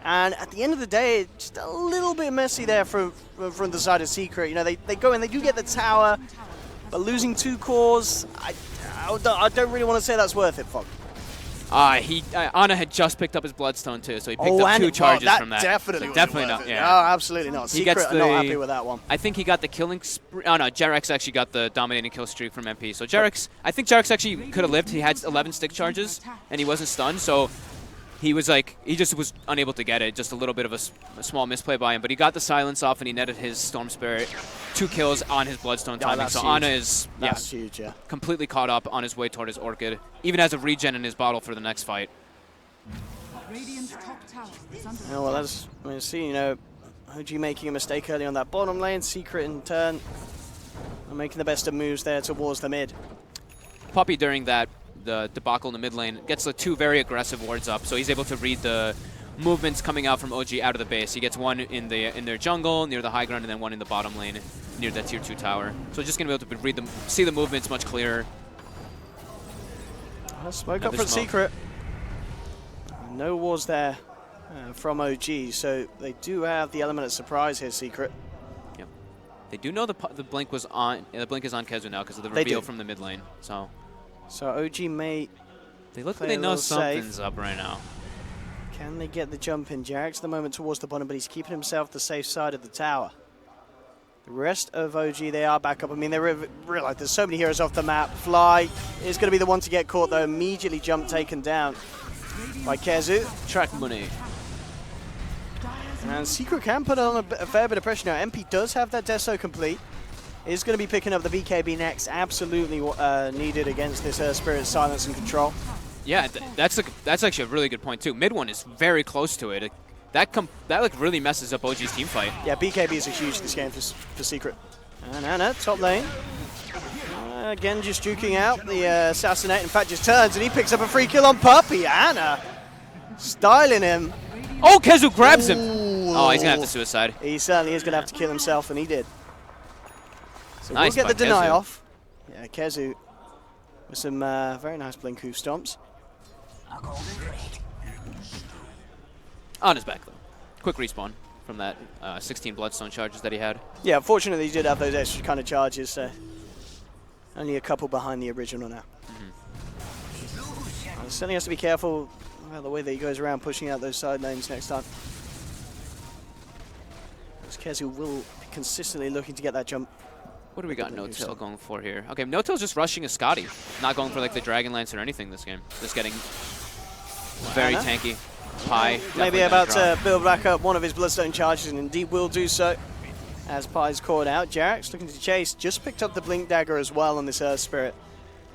Speaker 5: And at the end of the day, it's just a little bit messy there from the side of Secret. You know, they go and they do get the tower, but losing 2 cores, I don't really want to say that's worth it, Fog.
Speaker 6: Ana had just picked up his Bloodstone too, so he picked up 2 charges from that.
Speaker 5: Definitely,
Speaker 6: so definitely not. Yeah.
Speaker 5: No, absolutely not. Secret are not happy with that one.
Speaker 6: I think he got the killing spree. Oh no, Jarex actually got the dominating kill streak from MP. So I think Jarex actually could have lived. He had 11 stick charges and he wasn't stunned, so he just was unable to get it. Just a little bit of a small misplay by him, but he got the silence off and he netted his Storm Spirit 2 kills on his Bloodstone timing. So Ana is
Speaker 5: huge,
Speaker 6: completely caught up on his way toward his Orchid. Even has a regen in his bottle for the next fight.
Speaker 5: Oh, well, as we see, you know, OG making a mistake early on that bottom lane. Secret in turn are making the best of moves there towards the mid.
Speaker 6: Puppey during the debacle in the mid lane gets the 2 very aggressive wards up, so he's able to read the movements coming out from OG out of the base. He gets one in their jungle near the high ground, and then one in the bottom lane near that tier 2 tower. So just gonna be able to read them, see the movements much clearer.
Speaker 5: Smoke up from Secret. No wars there from OG, so they do have the element of surprise here, Secret.
Speaker 6: Yep. They do know the blink was on. The blink is on Kezu now because of the reveal from the mid lane. So
Speaker 5: OG may.
Speaker 6: They look like they know something's up right now.
Speaker 5: Can they get the jump in? Jarrett's at the moment towards the bottom, but he's keeping himself the safe side of the tower. The rest of OG, they are back up. I mean, they realize there's so many heroes off the map. Fly is going to be the one to get caught, though. Immediately jump taken down by Kezu.
Speaker 6: Track money.
Speaker 5: And Secret can put on a fair bit of pressure now. MP does have that Deso complete. Is going to be picking up the BKB next. Absolutely needed against this Spirit Silence and Control.
Speaker 6: Yeah, that's actually a really good point too. Mid one is very close to it. That like really messes up OG's team fight.
Speaker 5: Yeah, BKBs are huge this game for Secret. And Anna, top lane. Again, just juking out the assassinate. In fact, just turns and he picks up a free kill on Puppey. Anna styling him.
Speaker 6: Oh, Kezu grabs him.
Speaker 5: Ooh.
Speaker 6: Oh, he's gonna have to suicide.
Speaker 5: He certainly is gonna have to kill himself, and he did. So
Speaker 6: Nice
Speaker 5: we'll get the
Speaker 6: by
Speaker 5: deny
Speaker 6: Kezu.
Speaker 5: off. Yeah, Kezu with some very nice Blinku stomps.
Speaker 6: On his back though. Quick respawn from that 16 Bloodstone charges that he had.
Speaker 5: Yeah, unfortunately, he did have those extra kind of charges. So only a couple behind the original now. Certainly has to be careful about the way that he goes around pushing out those side lanes next time. As Kezu will be consistently looking to get that jump.
Speaker 6: What do we got No-Tail going for here? Okay, No-Tail's just rushing a Scotty. Not going for like the Dragon Lance or anything this game. Just getting very tanky. Pi.
Speaker 5: Maybe about to build back up one of his Bloodstone charges, and indeed will do so. As Pi's caught out, Jarek's looking to chase. Just picked up the Blink Dagger as well on this Earth Spirit.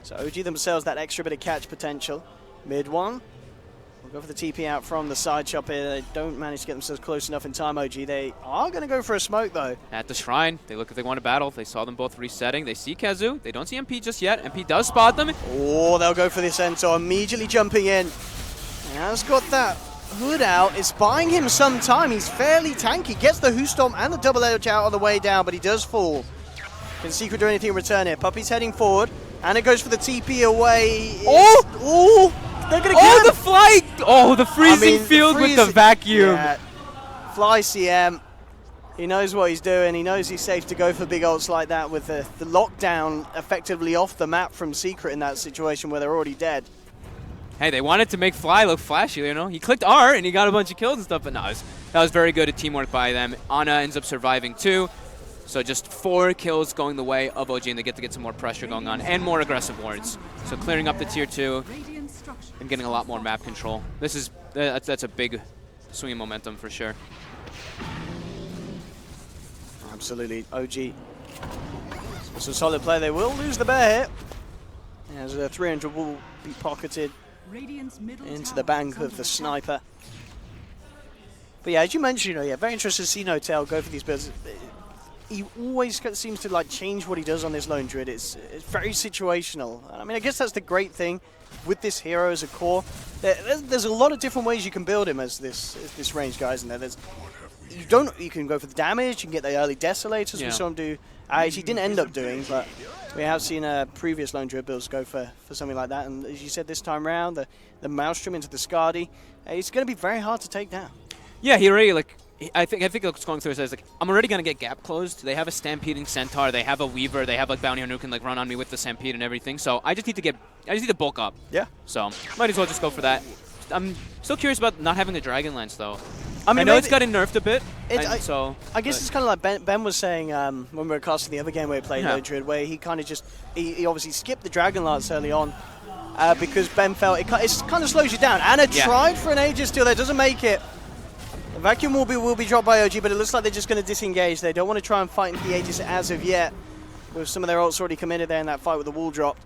Speaker 5: So OG themselves that extra bit of catch potential. Mid one. We'll go for the TP out from the side shop here. They don't manage to get themselves close enough in time, OG. They are going to go for a smoke, though.
Speaker 6: At the shrine, they look if they want to battle. They saw them both resetting. They see Kezu. They don't see MP just yet. MP does spot them.
Speaker 5: Oh, they'll go for the Centaur, immediately jumping in. Has got that hood out. It's buying him some time. He's fairly tanky. Gets the Who Stomp and the double edge out on the way down, but he does fall. Can Secret do anything in return here? Puppey's heading forward, and it goes for the TP away. Oh! They're going to get him!
Speaker 6: the flight! Oh, the freezing field with the vacuum.
Speaker 5: Yeah. Fly CM. He knows what he's doing. He knows he's safe to go for big ults like that with the lockdown effectively off the map from Secret in that situation where they're already dead.
Speaker 6: Hey, they wanted to make Fly look flashy, you know? He clicked R and he got a bunch of kills and stuff, but no, that was very good at teamwork by them. Ana ends up surviving too. So just 4 kills going the way of OG, and they get to get some more pressure going on and more aggressive wards. So clearing up the tier 2 and getting a lot more map control. That's a big swing in momentum for sure.
Speaker 5: Absolutely, OG. It's a solid play. They will lose the bear hit. As 300 will be pocketed into the bank of the sniper. But yeah, as you mentioned, very interested to see No-Tail go for these builds. He always seems to like change what he does on this lone druid. It's very situational. I mean, I guess that's the great thing with this hero as a core. There's a lot of different ways you can build him as this range guy, isn't there? You can go for the damage. You can get the early desolators. We saw him do. He didn't end up doing, but we have seen previous lone druid builds go for something like that. And as you said, this time around, the Maelstrom into the Skadi, it's going to be very hard to take down.
Speaker 6: Yeah, he already I think what's going through is like, I'm already gonna get gap closed. They have a Stampeding Centaur, they have a Weaver, they have like Bounty Hunter who can like run on me with the Stampede and everything. So I just need to bulk up.
Speaker 5: Yeah.
Speaker 6: So might as well just go for that. I'm still curious about not having a Dragon Lance though.
Speaker 5: I mean,
Speaker 6: I know it's gotten nerfed a bit. I
Speaker 5: guess it's kind of like Ben was saying when we were casting the other game where he played Lone Druid, where he kind of just he obviously skipped the Dragon Lance early on because Ben felt it kind of slows you down. Anna tried for an Aegis steal there, doesn't make it. The vacuum will be dropped by OG, but it looks like they're just going to disengage. They don't want to try and fight into the Aegis as of yet, with some of their ults already committed there in that fight with the wall drop.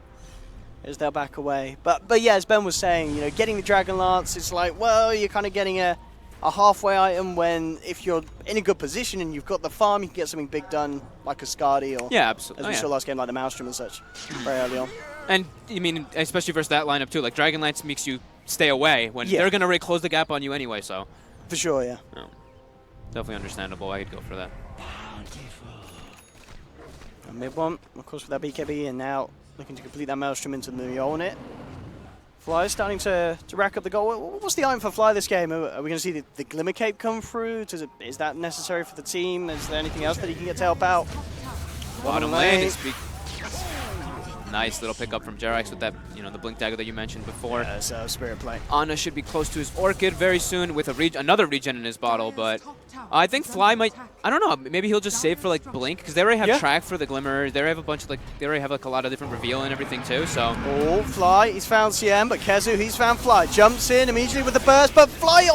Speaker 5: As they'll back away. But yeah, as Ben was saying, getting the Dragon Lance, it's like, well, you're kind of getting a halfway item when if you're in a good position and you've got the farm, you can get something big done like a Skadi or
Speaker 6: absolutely.
Speaker 5: As we saw last game, like the Maelstrom and such, very early on.
Speaker 6: And I mean, especially versus that lineup too, like Dragon Lance makes you stay away when they're going to really close the gap on you anyway, so.
Speaker 5: For sure, yeah.
Speaker 6: Definitely understandable. I could go for that.
Speaker 5: And mid one, of course, with that BKB, and now looking to complete that Maelstrom into the Mjolnir. Fly is starting to rack up the goal. What's the item for Fly this game? Are we going to see the Glimmer Cape come through? Is that necessary for the team? Is there anything else that he can get to help out?
Speaker 6: Bottom lane is nice little pickup from Jerax with that, the Blink Dagger that you mentioned before.
Speaker 5: Yeah, so Spirit play.
Speaker 6: Ana should be close to his Orchid very soon with another regen in his bottle, but I think Fly might, I don't know, maybe he'll just save for like Blink, because they already have track for the Glimmer, they already have a bunch of they already have like a lot of different reveal and everything too, so.
Speaker 5: Oh, Fly, he's found CM, but Kezu, he's found Fly. Jumps in immediately with the burst, but Fly,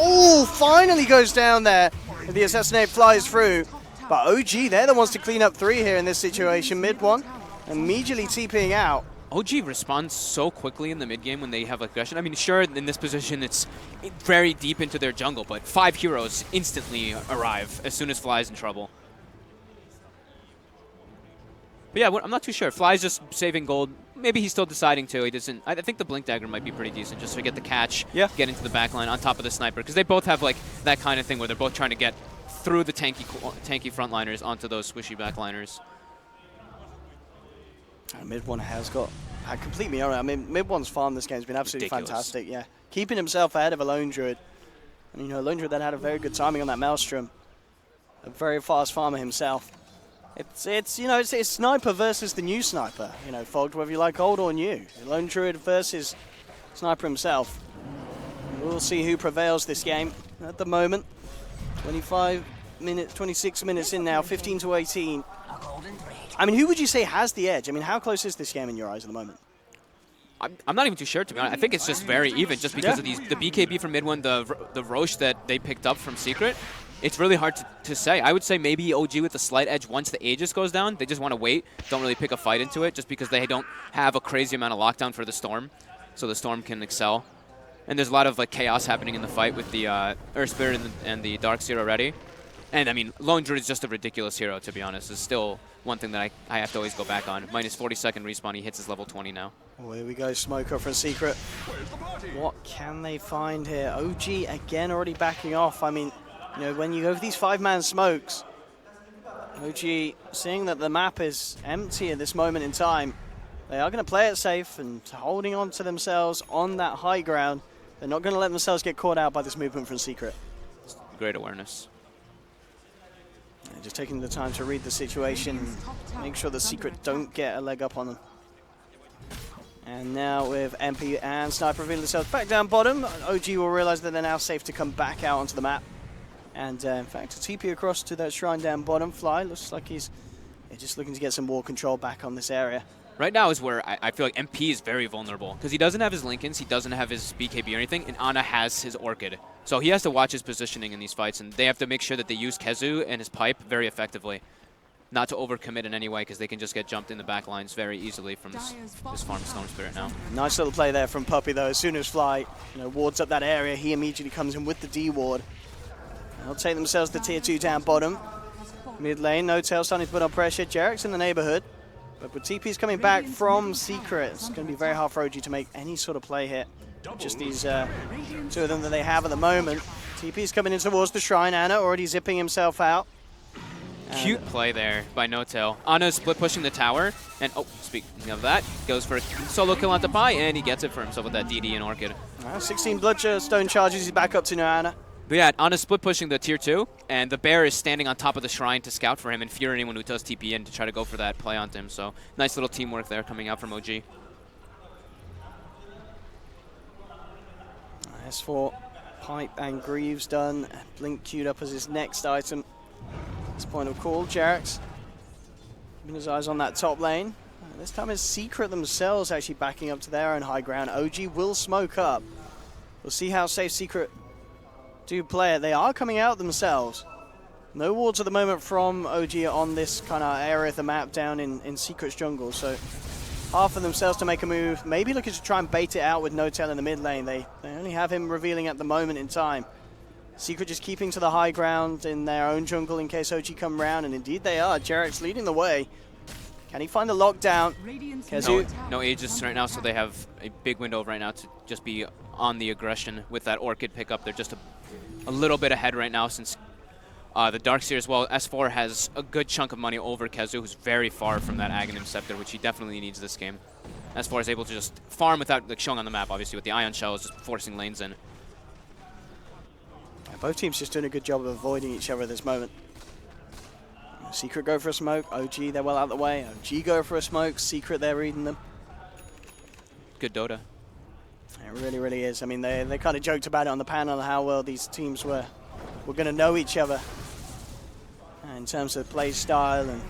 Speaker 5: finally goes down there. The Assassinate flies through, but OG, they're the ones to clean up 3 here in this situation. Mid one, immediately TPing out.
Speaker 6: OG responds so quickly in the mid game when they have aggression. I mean, sure, in this position, it's very deep into their jungle, but 5 heroes instantly arrive as soon as Fly's in trouble. But yeah, I'm not too sure. Fly's just saving gold. Maybe he's still deciding to. He doesn't. I think the Blink Dagger might be pretty decent just to get the catch, get into the backline on top of the sniper, because they both have like that kind of thing where they're both trying to get through the tanky frontliners onto those swishy backliners.
Speaker 5: Mid one has got completely on it. I mean, Mid one's farm this game has been absolutely fantastic. Yeah, keeping himself ahead of a Lone Druid, and you know, Lone Druid that had a very good timing on that Maelstrom, a very fast farmer himself. It's you know, it's Sniper versus the new Sniper. You know, Fogged, whether you like old or new. Lone Druid versus Sniper himself. We'll see who prevails this game. At the moment, 26 minutes in now, 15 to 18. I mean, who would you say has the edge? I mean, how close is this game in your eyes at the moment?
Speaker 6: I'm not even too sure, to be honest. I think it's just very even, just because of the BKB from mid one, the Roche that they picked up from Secret. It's really hard to say. I would say maybe OG with a slight edge once the Aegis goes down. They just want to wait, don't really pick a fight into it, just because they don't have a crazy amount of lockdown for the Storm, so the Storm can excel. And there's a lot of like chaos happening in the fight with the Earth Spirit and the Darkseer already. And I mean, Lone Druid is just a ridiculous hero, to be honest. It's still one thing that I have to always go back on. Minus 40-second respawn, he hits his level 20 now.
Speaker 5: Oh, here we go, Smoker from Secret. What can they find here? OG again already backing off. I mean, you know, when you go for these 5-man smokes, OG seeing that the map is empty at this moment in time, they are going to play it safe and holding on to themselves on that high ground. They're not going to let themselves get caught out by this movement from Secret.
Speaker 6: Great awareness.
Speaker 5: Just taking the time to read the situation, make sure the Secret don't get a leg up on them. And now with MP and Sniper revealing themselves back down bottom, OG will realize that they're now safe to come back out onto the map. And in fact, a TP across to that shrine down bottom. Fly looks like he's just looking to get some wall control back on this area.
Speaker 6: Right now is where I feel like MP is very vulnerable, because he doesn't have his Linken's, he doesn't have his BKB or anything, and Ana has his Orchid. So he has to watch his positioning in these fights, and they have to make sure that they use Kezu and his Pipe very effectively. Not to overcommit in any way, because they can just get jumped in the back lines very easily from this farm Storm Spirit now.
Speaker 5: Nice little play there from Puppey, though. As soon as Fly wards up that area, he immediately comes in with the D ward. They'll take themselves to tier 2 down bottom. Mid lane, No Tail starting to put on pressure. Jarek's in the neighborhood. But with TP's coming back from Secret, it's going to be very hard for OG to make any sort of play here. Just these 2 of them that they have at the moment. TP's coming in towards the shrine. Ana already zipping himself out.
Speaker 6: Cute play there by No Tail. Ana split pushing the tower, and speaking of that, goes for a solo kill onto Pi, and he gets it for himself with that DD and Orchid.
Speaker 5: 16 Bloodstone charges, he's back up to Ana.
Speaker 6: But yeah, Ana split pushing the tier 2, and the bear is standing on top of the shrine to scout for him and fear anyone who does TP in to try to go for that play onto him. So nice little teamwork there coming out from OG.
Speaker 5: S4, Pipe and Greaves done. Blink queued up as his next item. This point of call, Jarek's keeping his eyes on that top lane. This time it's Secret themselves actually backing up to their own high ground. OG will smoke up. We'll see how safe Secret do play it. They are coming out themselves. No wards at the moment from OG on this kind of area of the map down in Secret's jungle. So hard for themselves to make a move. Maybe looking to try and bait it out with No Tail in the mid lane. They only have him revealing at the moment in time. Secret just keeping to the high ground in their own jungle in case OG come round, and indeed they are. Jarek's leading the way. Can he find the lockdown?
Speaker 6: No Aegis right now, so they have a big window right now to just be on the aggression with that Orchid pickup. They're just a little bit ahead right now since the Darkseer as well. S4 has a good chunk of money over Kezu, who's very far from that Aghanim Scepter, which he definitely needs this game. S4 is able to just farm without showing on the map, obviously, with the Ion Shells just forcing lanes in.
Speaker 5: Yeah, both teams just doing a good job of avoiding each other at this moment. Secret go for a smoke, OG they're well out of the way. OG go for a smoke, Secret they're reading them.
Speaker 6: Good Dota.
Speaker 5: It really, really is. I mean, they kind of joked about it on the panel, how well these teams were going to know each other in terms of play style and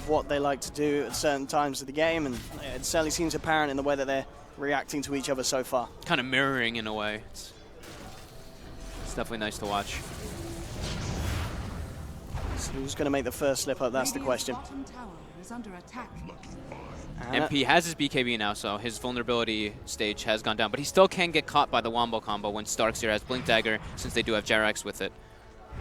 Speaker 5: what they like to do at certain times of the game, and it certainly seems apparent in the way that they're reacting to each other so far.
Speaker 6: Kind of mirroring in a way. It's definitely nice to watch.
Speaker 5: So who's going to make the first slip up? That's the question.
Speaker 6: MP has his BKB now, so his vulnerability stage has gone down. But he still can get caught by the Wombo combo when StarSeries has Blink Dagger, since they do have Jerax with it.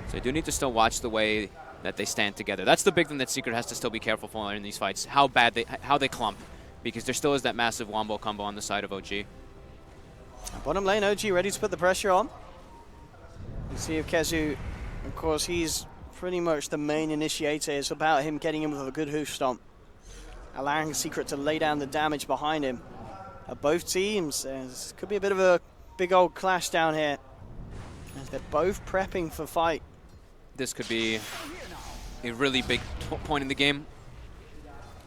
Speaker 6: So they do need to still watch the way that they stand together. That's the big thing that Secret has to still be careful for in these fights, how they clump. Because there still is that massive Wombo combo on the side of OG.
Speaker 5: Bottom lane, OG ready to put the pressure on. You see if Kezu, of course, he's pretty much the main initiator. It's about him getting in with a good hoof stomp, allowing Secret to lay down the damage behind him. Both teams, this could be a bit of a big old clash down here, as they're both prepping for fight.
Speaker 6: This could be a really big point in the game.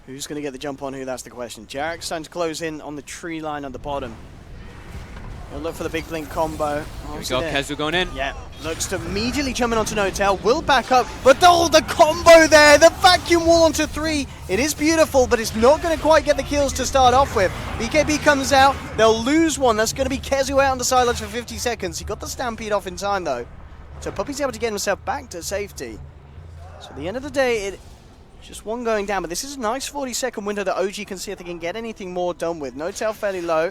Speaker 5: Who's going to get the jump on who? That's the question. Jerax starting to close in on the tree line at the bottom. He'll look for the big blink combo.
Speaker 6: Here we go, Kezu going in.
Speaker 5: Yeah, looks to immediately jump in onto Notel. Will back up, but the combo there, the vacuum wall onto 3. It is beautiful, but it's not going to quite get the kills to start off with. BKB comes out, they'll lose one. That's going to be Kezu out on the sidelines for 50 seconds. He got the Stampede off in time, though. So Puppy's able to get himself back to safety. So at the end of the day, it's just one going down, but this is a nice 40-second window that OG can see if they can get anything more done with. Notel fairly low.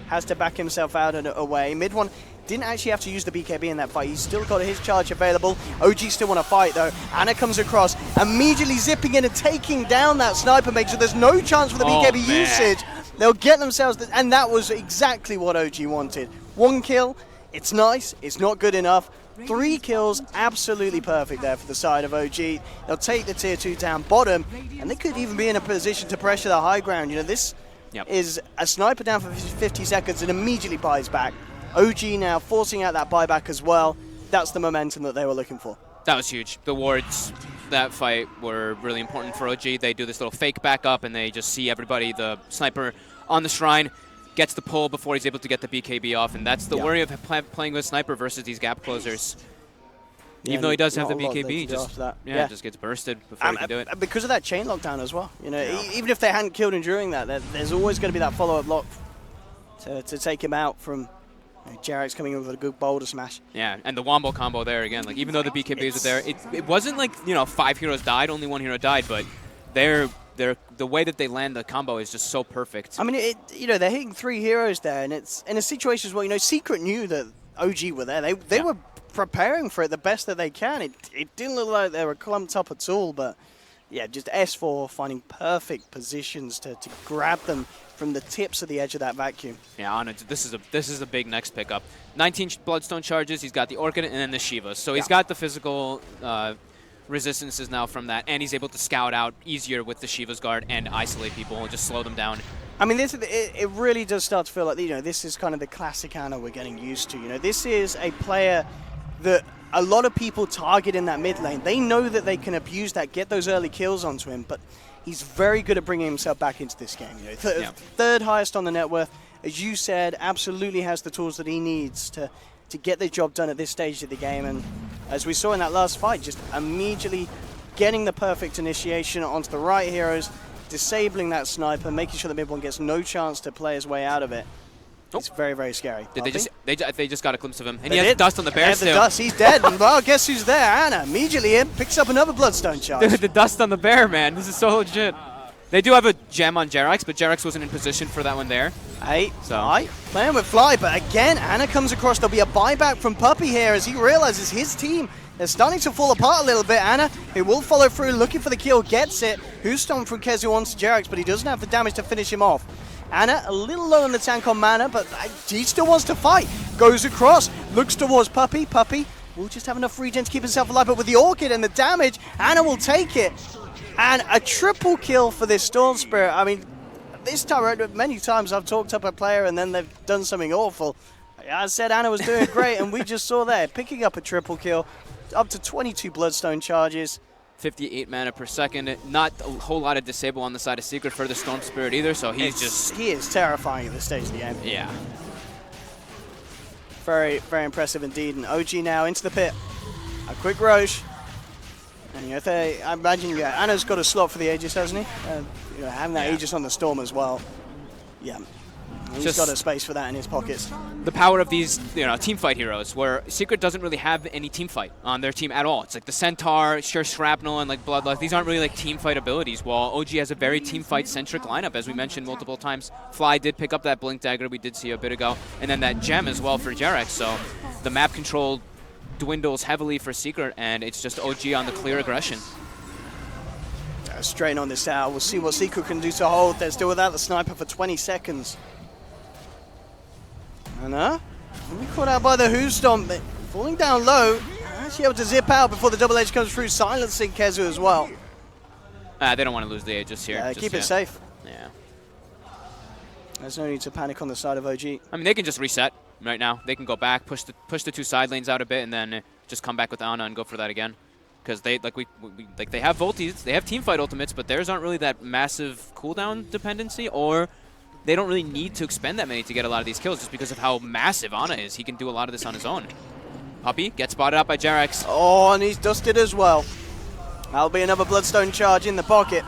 Speaker 5: Has to back himself out and away. Mid one didn't actually have to use the BKB in that fight. He's still got his charge available. OG still want to fight though. Ana comes across, immediately zipping in and taking down that sniper mate. So there's no chance for the BKB usage. They'll get themselves, and that was exactly what OG wanted. 1 kill, it's nice, it's not good enough. 3 kills, absolutely perfect there for the side of OG. They'll take the tier 2 down bottom, and they could even be in a position to pressure the high ground. You know, this is a sniper down for 50 seconds and immediately buys back. OG now forcing out that buyback as well. That's the momentum that they were looking for.
Speaker 6: That was huge. The wards, that fight, were really important for OG. They do this little fake backup and they just see everybody, the sniper on the shrine, gets the pull before he's able to get the BKB off. And that's the worry of playing with sniper versus these gap closers. Even though he does have the BKB, just gets bursted before he can do it.
Speaker 5: Because of that chain lockdown as well. You know, even if they hadn't killed him during that, there's always going to be that follow-up lock to take him out from Jerax coming in with a good boulder smash.
Speaker 6: Yeah, and the Wombo combo there again. Like, even though the BKBs are there, it wasn't like, 5 heroes died, only 1 hero died, but the way that they land the combo is just so perfect.
Speaker 5: I mean, they're hitting 3 heroes there, and it's in a situation as well. Secret knew that OG were there. They were preparing for it the best that they can. It didn't look like they were clumped up at all, but yeah, just S4 finding perfect positions to grab them from the tips of the edge of that vacuum.
Speaker 6: Yeah, this is a big next pickup. 19 Bloodstone charges, he's got the Orchid and then the Shivas. So he's got the physical resistances now from that, and he's able to scout out easier with the Shiva's guard and isolate people and just slow them down.
Speaker 5: I mean, it really does start to feel like, this is kind of the classic Ana we're getting used to. This is a player that a lot of people target in that mid lane. They know that they can abuse that, get those early kills onto him, but he's very good at bringing himself back into this game. Third highest on the net worth, as you said, absolutely has the tools that he needs to get the job done at this stage of the game. And as we saw in that last fight, just immediately getting the perfect initiation onto the right heroes, disabling that sniper, making sure the mid one gets no chance to play his way out of it. It's very, very scary.
Speaker 6: They just got a glimpse of him. And he has dust on the bear still.
Speaker 5: The dust. He's dead. And well, guess who's there? Ana immediately in, picks up another Bloodstone charge.
Speaker 6: The dust on the bear, man. This is so legit. They do have a gem on Jerax, but Jerax wasn't in position for that one there.
Speaker 5: Playing with Fly, but again, Ana comes across. There'll be a buyback from Puppy here as he realizes his team, they're starting to fall apart a little bit. Ana, who will follow through, looking for the kill, gets it. Who's stomped from Kezu onto Jerax, but he doesn't have the damage to finish him off. Ana, a little low on the tank on mana, but he still wants to fight. Goes across, looks towards Puppy. Puppy will just have enough regen to keep himself alive, but with the Orchid and the damage, Ana will take it. And a triple kill for this Storm Spirit. I mean, this time, many times I've talked up a player and then they've done something awful. I said Ana was doing great, and we just saw there, picking up a triple kill, up to 22 Bloodstone charges.
Speaker 6: 58 mana per second. Not a whole lot of disable on the side of Secret for the Storm Spirit either, so he
Speaker 5: is terrifying at this stage of the game.
Speaker 6: Yeah.
Speaker 5: Very, very impressive indeed. And OG now into the pit. A quick Roche. And I imagine Ana's got a slot for the Aegis, hasn't he? Having that Aegis on the Storm as well. Yeah. He's got a space for that in his pockets.
Speaker 6: The power of these, team fight heroes, where Secret doesn't really have any team fight on their team at all. It's like the Centaur, sure, Shrapnel, and like Bloodlust. These aren't really like team fight abilities, while OG has a very team fight centric lineup, as we mentioned multiple times. Fly did pick up that Blink Dagger we did see a bit ago, and then that gem as well for Jarex. So the map control dwindles heavily for Secret, and it's just OG on the clear aggression.
Speaker 5: Strain on this tower. We'll see what Secret can do to hold. They're still without the sniper for 20 seconds. Anna, we caught out by the Who Stomp, but falling down low. Actually able to zip out before the double edge comes through, silencing Kezu as well.
Speaker 6: They don't want to lose the Aegis here.
Speaker 5: Keep it safe.
Speaker 6: Yeah.
Speaker 5: There's no need to panic on the side of OG.
Speaker 6: I mean, they can just reset right now. They can go back, push the two side lanes out a bit, and then just come back with Ana and go for that again. Because they they have Volties, they have teamfight ultimates, but theirs aren't really that massive cooldown dependency, or they don't really need to expend that many to get a lot of these kills just because of how massive Ana is. He can do a lot of this on his own. Puppey gets spotted out by Jarex.
Speaker 5: Oh, and he's dusted as well. That'll be another Bloodstone charge in the pocket.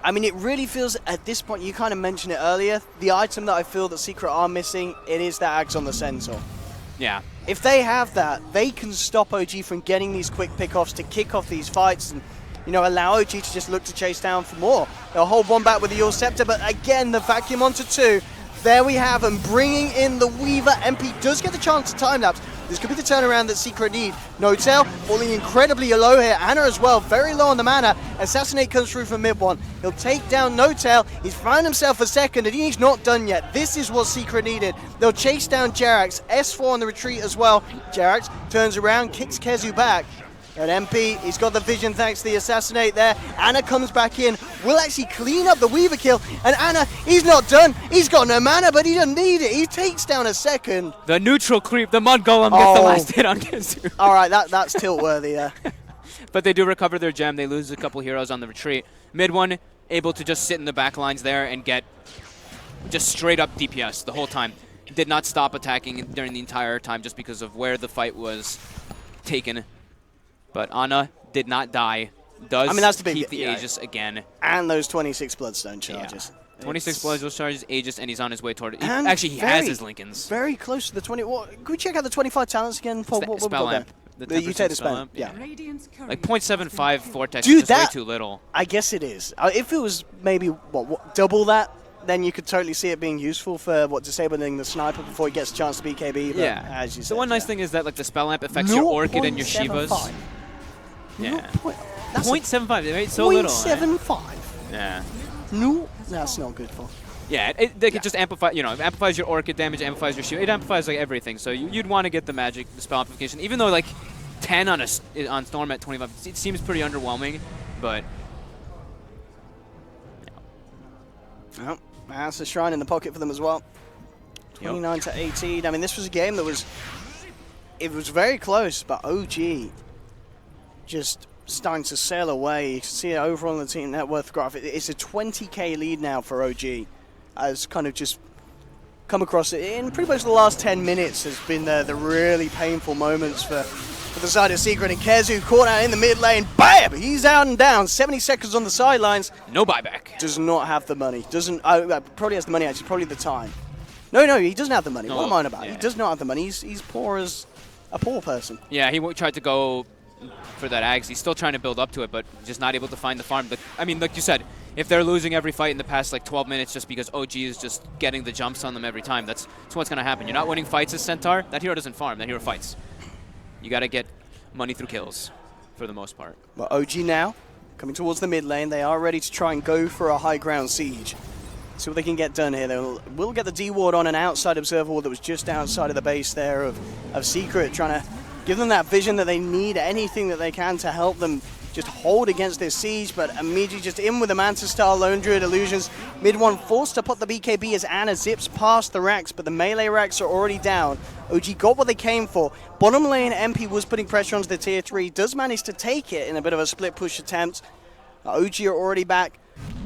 Speaker 5: I mean, it really feels at this point, you kind of mentioned it earlier, the item that I feel that Secret are missing, it is that Axe on the Centaur.
Speaker 6: Yeah.
Speaker 5: If they have that, they can stop OG from getting these quick pickoffs to kick off these fights and, allow OG to just look to chase down for more. They'll hold one back with the Your Scepter, but again, the vacuum onto two. There we have them, bringing in the Weaver. MP does get the chance to time-lapse. This could be the turnaround that Secret need. Notel falling incredibly low here. Ana as well, very low on the mana. Assassinate comes through from mid one. He'll take down Notel. He's found himself a second, and he's not done yet. This is what Secret needed. They'll chase down Jarex. S4 on the retreat as well. Jarex turns around, kicks Kezu back. And MP, he's got the vision thanks to the Assassinate there. Ana comes back in, will actually clean up the Weaver kill. And Ana, he's not done. He's got no mana, but he doesn't need it. He takes down a second.
Speaker 6: The neutral creep, the Mud Golem gets the last hit on Kezu.
Speaker 5: All right, that's tilt-worthy there.
Speaker 6: But they do recover their gem. They lose a couple heroes on the retreat. Mid one, able to just sit in the back lines there and get just straight up DPS the whole time. Did not stop attacking during the entire time just because of where the fight was taken. But Ana did not die. Does keep the Aegis again.
Speaker 5: And those 26 Bloodstone charges.
Speaker 6: Yeah. 26 Bloodstone charges, Aegis, and he's on his way toward it. Actually, he has his Lincolns.
Speaker 5: Very close to the 20. Could we check out the 25 talents again?
Speaker 6: Spell Lamp.
Speaker 5: You take the spell lamp. Yeah.
Speaker 6: Like 0.75 Vortex is just way too little.
Speaker 5: I guess it is. If it was maybe, double that, then you could totally see it being useful for disabling the sniper before he gets a chance to BKB. But
Speaker 6: yeah.
Speaker 5: As you said,
Speaker 6: the one nice thing is that the spell lamp affects your Orchid and your Shivas. Yeah. 0.75, right? So little.
Speaker 5: 0.75.
Speaker 6: Yeah.
Speaker 5: No, that's not good for.
Speaker 6: Yeah, they could just amplify, amplifies your Orchid damage, amplifies your shield. It amplifies everything. So you'd want to get the magic, the spell amplification. Even though on Storm at 25, it seems pretty underwhelming, but.
Speaker 5: Well, that's a shrine in the pocket for them as well. 29 to 18. I mean, this was a game that was very close, but OG just starting to sail away. You can see it over on the team net worth graph. It's a 20k lead now for OG. As kind of just come across it in pretty much the last 10 minutes has been the really painful moments for the side of Secret. And Kezu caught out in the mid lane. Bam! He's out and down. 70 seconds on the sidelines.
Speaker 6: No buyback.
Speaker 5: Does not have the money. Probably has the money actually. Probably the time. No, he doesn't have the money. What am I on about? Yeah. He does not have the money. He's poor as a poor person.
Speaker 6: Yeah, he tried to go for that Ags. He's still trying to build up to it, but just not able to find the farm. But I mean, like you said, if they're losing every fight in the past 12 minutes just because OG is just getting the jumps on them every time, that's what's going to happen. You're not winning fights as Centaur. That hero doesn't farm. That hero fights. You got to get money through kills for the most part.
Speaker 5: Well, OG now coming towards the mid lane. They are ready to try and go for a high ground siege. See what they can get done here. They will get the D-ward on an outside observer ward that was just outside of the base there of Secret, trying to give them that vision that they need, anything that they can to help them just hold against this siege, but immediately just in with the Manta-style Lone Druid illusions. Mid one forced to put the BKB as Ana zips past the racks, but the melee racks are already down. OG got what they came for. Bottom lane, MP was putting pressure onto the tier 3, does manage to take it in a bit of a split push attempt. OG are already back,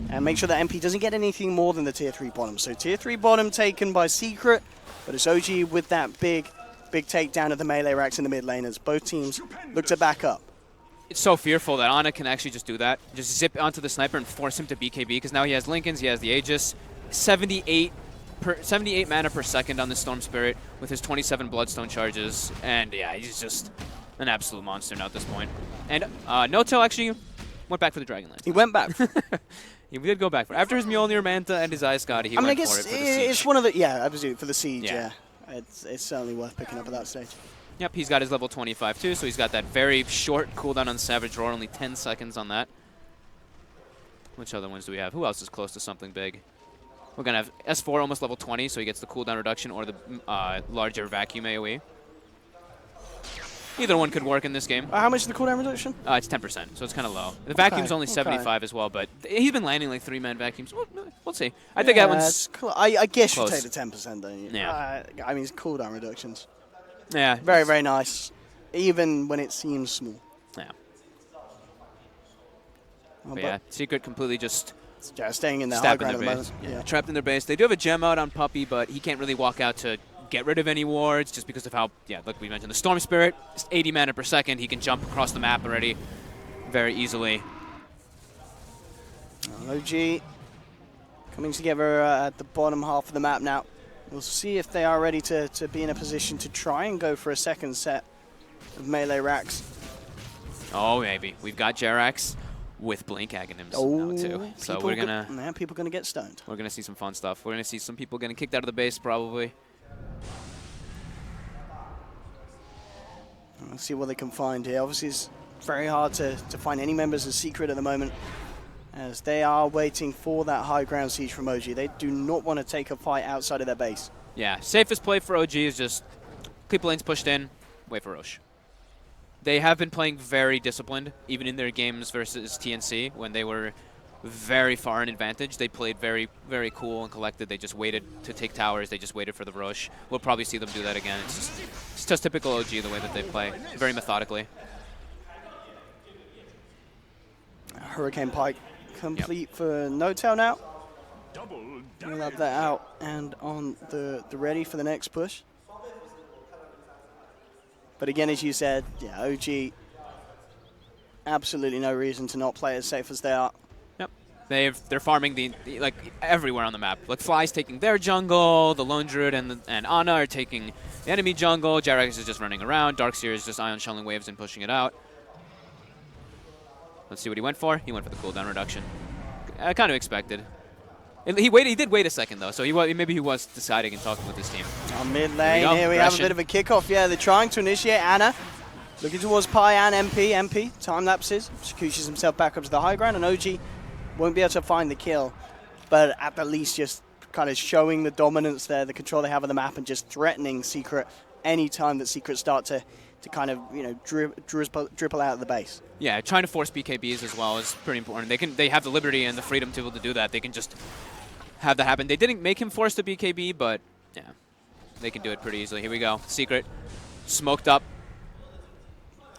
Speaker 5: and make sure that MP doesn't get anything more than the tier 3 bottom. So tier 3 bottom taken by Secret, but it's OG with that big takedown of the melee racks in the mid lane as both teams look to back up.
Speaker 6: It's so fearful that Ana can actually just do that. Just zip onto the sniper and force him to BKB because now he has Lincolns, he has the Aegis. 78 mana per second on the Storm Spirit with his 27 Bloodstone charges, and yeah, he's just an absolute monster now at this point. And No-Tail actually went back for the Dragonlance.
Speaker 5: He went back.
Speaker 6: He did go back for it. After his Mjolnir Manta and his Ice Scotty, he went for it for the Siege.
Speaker 5: It's one of the, absolutely, for the Siege, yeah. It's certainly worth picking up at that stage.
Speaker 6: Yep, he's got his level 25 too, so he's got that very short cooldown on Savage Roar, only 10 seconds on that. Which other ones do we have? Who else is close to something big? We're going to have S4 almost level 20, so he gets the cooldown reduction or the larger vacuum AoE. Either one could work in this game.
Speaker 5: How much is the cooldown reduction?
Speaker 6: It's 10%, so it's kind of low. The vacuum's only 75 as well, but he's been landing like 3-man vacuums. We'll see. I think that one's
Speaker 5: cool. I guess
Speaker 6: close.
Speaker 5: you take the 10%, don't you?
Speaker 6: Yeah.
Speaker 5: I mean, it's cooldown reductions.
Speaker 6: Yeah.
Speaker 5: Very, very nice. Even when it seems small.
Speaker 6: Yeah.
Speaker 5: But
Speaker 6: yeah, Secret completely just
Speaker 5: staying in the high
Speaker 6: stabbed in
Speaker 5: ground
Speaker 6: their
Speaker 5: at the
Speaker 6: base.
Speaker 5: moment.
Speaker 6: Yeah, trapped in their base. They do have a gem out on Puppey, but he can't really walk out to get rid of any wards just because of how, like we mentioned, the Storm Spirit, just 80 mana per second. He can jump across the map already very easily.
Speaker 5: OG coming together at the bottom half of the map now. We'll see if they are ready to be in a position to try and go for a second set of melee racks.
Speaker 6: Oh, maybe. We've got Jerax with Blink Aghanims now too. So we're gonna
Speaker 5: people are gonna get stoned.
Speaker 6: We're gonna see some fun stuff. We're gonna see some people getting kicked out of the base probably.
Speaker 5: Let's see what they can find here. Obviously, it's very hard to find any members of Secret at the moment, as they are waiting for that high ground siege from OG. They do not want to take a fight outside of their base.
Speaker 6: Yeah, safest play for OG is just keep lanes pushed in, wait for Roche. They have been playing very disciplined, even in their games versus TNC, when they were very far in advantage. They played very, very cool and collected. They just waited to take towers. They just waited for the Roche. We'll probably see them do that again. It's just typical OG, the way that they play, very methodically.
Speaker 5: Hurricane Pike complete for No-Tail now. We'll have that out and on the ready for the next push. But again, as you said, OG, absolutely no reason to not play as safe as they are.
Speaker 6: Yep, they're farming like everywhere on the map. Like Fly's taking their jungle, the Lone Druid and Ana are taking the enemy jungle. Jerax is just running around. Darkseer is just Ion Shelling waves and pushing it out. Let's see what he went for. He went for the cooldown reduction. I kind of expected. He did wait a second though, so maybe he was deciding and talking with his team.
Speaker 5: On mid lane, here we have a bit of a kickoff. Yeah, they're trying to initiate Ana. Looking towards Pi and MP. Time lapses. Scooshes himself back up to the high ground, and OG won't be able to find the kill. But at the least, just kind of showing the dominance there, the control they have of the map, and just threatening Secret any time that Secret start to kind of dribble out of the base.
Speaker 6: Yeah, trying to force BKBs as well is pretty important. They have the liberty and the freedom to be able to do that. They can just have that happen. They didn't make him force the BKB, but yeah, they can do it pretty easily. Here we go. Secret smoked up.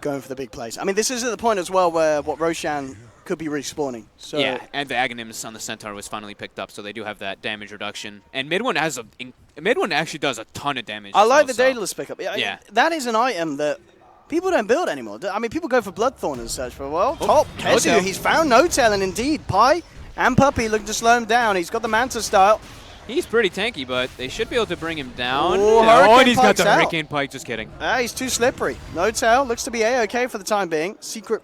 Speaker 5: Going for the big plays. I mean, this is at the point as well where Roshan could be respawning. So
Speaker 6: yeah, and the Aghanims on the Centaur was finally picked up, so they do have that damage reduction. And mid one actually does a ton of damage.
Speaker 5: I like the Daedalus pickup.
Speaker 6: Yeah,
Speaker 5: that is an item that people don't build anymore. I mean, people go for Bloodthorn and search for, top Kezu. He's found No-Tail, and indeed, Pi and Puppey looking to slow him down. He's got the Manta style.
Speaker 6: He's pretty tanky, but they should be able to bring him down.
Speaker 5: And
Speaker 6: he's got the Hurricane Pike. Just kidding.
Speaker 5: He's too slippery. No-Tail looks to be A-okay for the time being. Secret,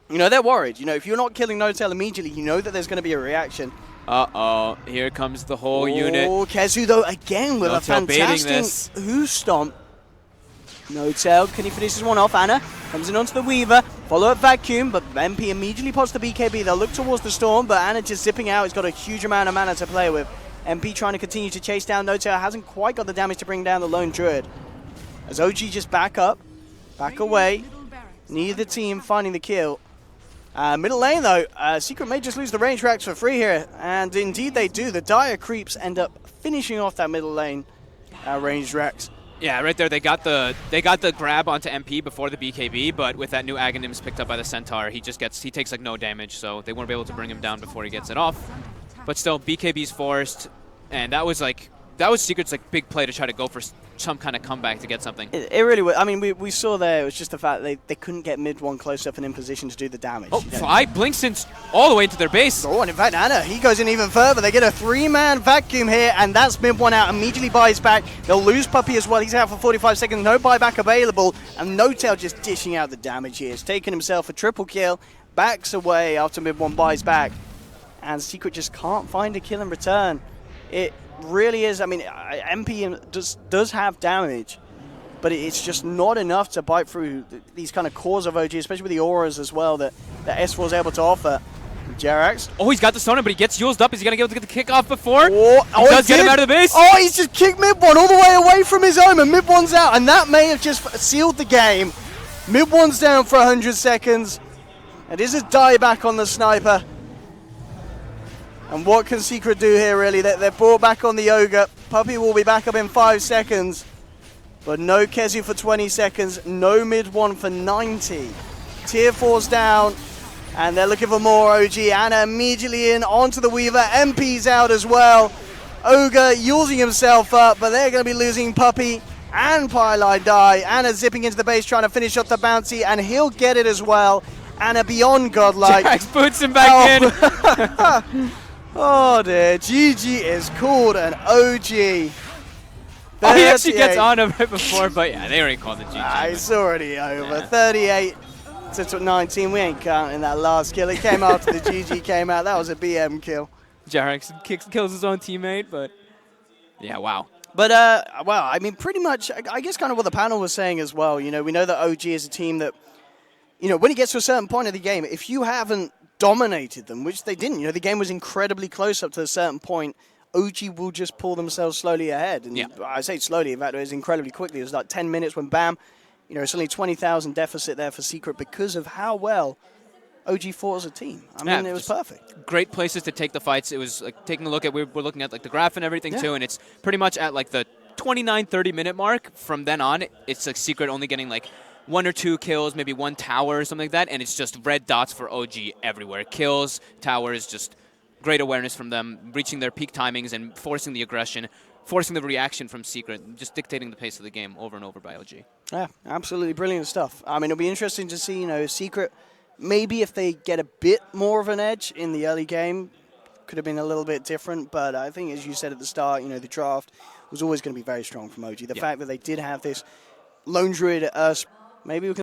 Speaker 5: they're worried. If you're not killing No-Tail immediately, you know that there's going to be a reaction.
Speaker 6: Uh-oh, here comes the whole unit.
Speaker 5: Kezu, though, again with
Speaker 6: No-Tail
Speaker 5: a fantastic Who Stomp. No-Tail, can he finish this one off? Ana comes in onto the Weaver, follow-up Vacuum, but MP immediately pops the BKB. They'll look towards the Storm, but Ana just zipping out. He's got a huge amount of mana to play with. MP trying to continue to chase down No-Tail, hasn't quite got the damage to bring down the Lone Druid. As OG just back up, back away, neither team finding the kill. Middle lane, though, Secret may just lose the range racks for free here, and indeed they do. The Dire Creeps end up finishing off that middle lane range racks.
Speaker 6: Yeah, right there, they got the grab onto MP before the BKB, but with that new Aghanims picked up by the Centaur, he takes like no damage, so they won't be able to bring him down before he gets it off. But still, BKB's forced, and that was Secret's like big play to try to go for some kind of comeback to get something.
Speaker 5: It really was. I mean, we saw there, it was just the fact they couldn't get mid one close up and in position to do the damage.
Speaker 6: Oh, Fly blinks in all the way into their base.
Speaker 5: Oh, and in fact, Anna, he goes in even further. They get a 3-man vacuum here, and that's mid one out. Immediately buys back. They'll lose Puppey as well. He's out for 45 seconds. No buyback available. And No-Tail just dishing out the damage here. He's taken himself a triple kill. Backs away after mid one buys back. And Secret just can't find a kill in return. It really is. I mean, MP does have damage, but it's just not enough to bite through these kind of cores of OG, especially with the auras as well that S4 is able to offer. Jerax.
Speaker 6: Oh, he's got the stun, but he gets used up. Is he going to be able to get the kickoff before?
Speaker 5: He
Speaker 6: does get him out of the base.
Speaker 5: Oh, he's just kicked mid one all the way away from his own, and mid one's out, and that may have just sealed the game. Mid one's down for 100 seconds. And this is dieback on the sniper. And what can Secret do here, really? They're brought back on the Ogre. Puppey will be back up in 5 seconds. But no Kezu for 20 seconds. No mid one for 90. Tier 4's down. And they're looking for more OG. Anna immediately in onto the Weaver. MP's out as well. Ogre using himself up, but they're going to be losing Puppey and Pylai die. Anna zipping into the base trying to finish off the bounty, and he'll get it as well. Anna beyond godlike.
Speaker 6: Jax boots him back in.
Speaker 5: Oh dear, GG is called an OG.
Speaker 6: Oh, he actually gets on him right before, but yeah, they already called the GG.
Speaker 5: It's already over. 38 to 19. We ain't counting that last kill. It came after the GG came out. That was a BM kill.
Speaker 6: Jerax kills his own teammate, but yeah, wow.
Speaker 5: But, well, I mean, pretty much, I guess kind of what the panel was saying as well. You know, we know that OG is a team that, you know, when it gets to a certain point of the game, if you haven't dominated them, which they didn't, you know, the game was incredibly close up to a certain point, OG will just pull themselves slowly ahead. And I say slowly, in fact, it was incredibly quickly. It was like 10 minutes when bam, you know, it's only 20,000 deficit there for Secret because of how well OG fought as a team. I mean, it was perfect.
Speaker 6: Great places to take the fights. It was like taking a look at, we're looking at like the graph and everything too, and it's pretty much at like the 29, 30 minute mark. From then on, it's like Secret only getting like 1 or 2 kills, maybe 1 tower or something like that, and it's just red dots for OG everywhere. Kills, towers, just great awareness from them, reaching their peak timings and forcing the aggression, forcing the reaction from Secret, just dictating the pace of the game over and over by OG.
Speaker 5: Yeah, absolutely brilliant stuff. I mean, it'll be interesting to see, you know, Secret, maybe if they get a bit more of an edge in the early game, could have been a little bit different, but I think, as you said at the start, you know, the draft was always going to be very strong from OG. The fact that they did have this Lone Druid, maybe we can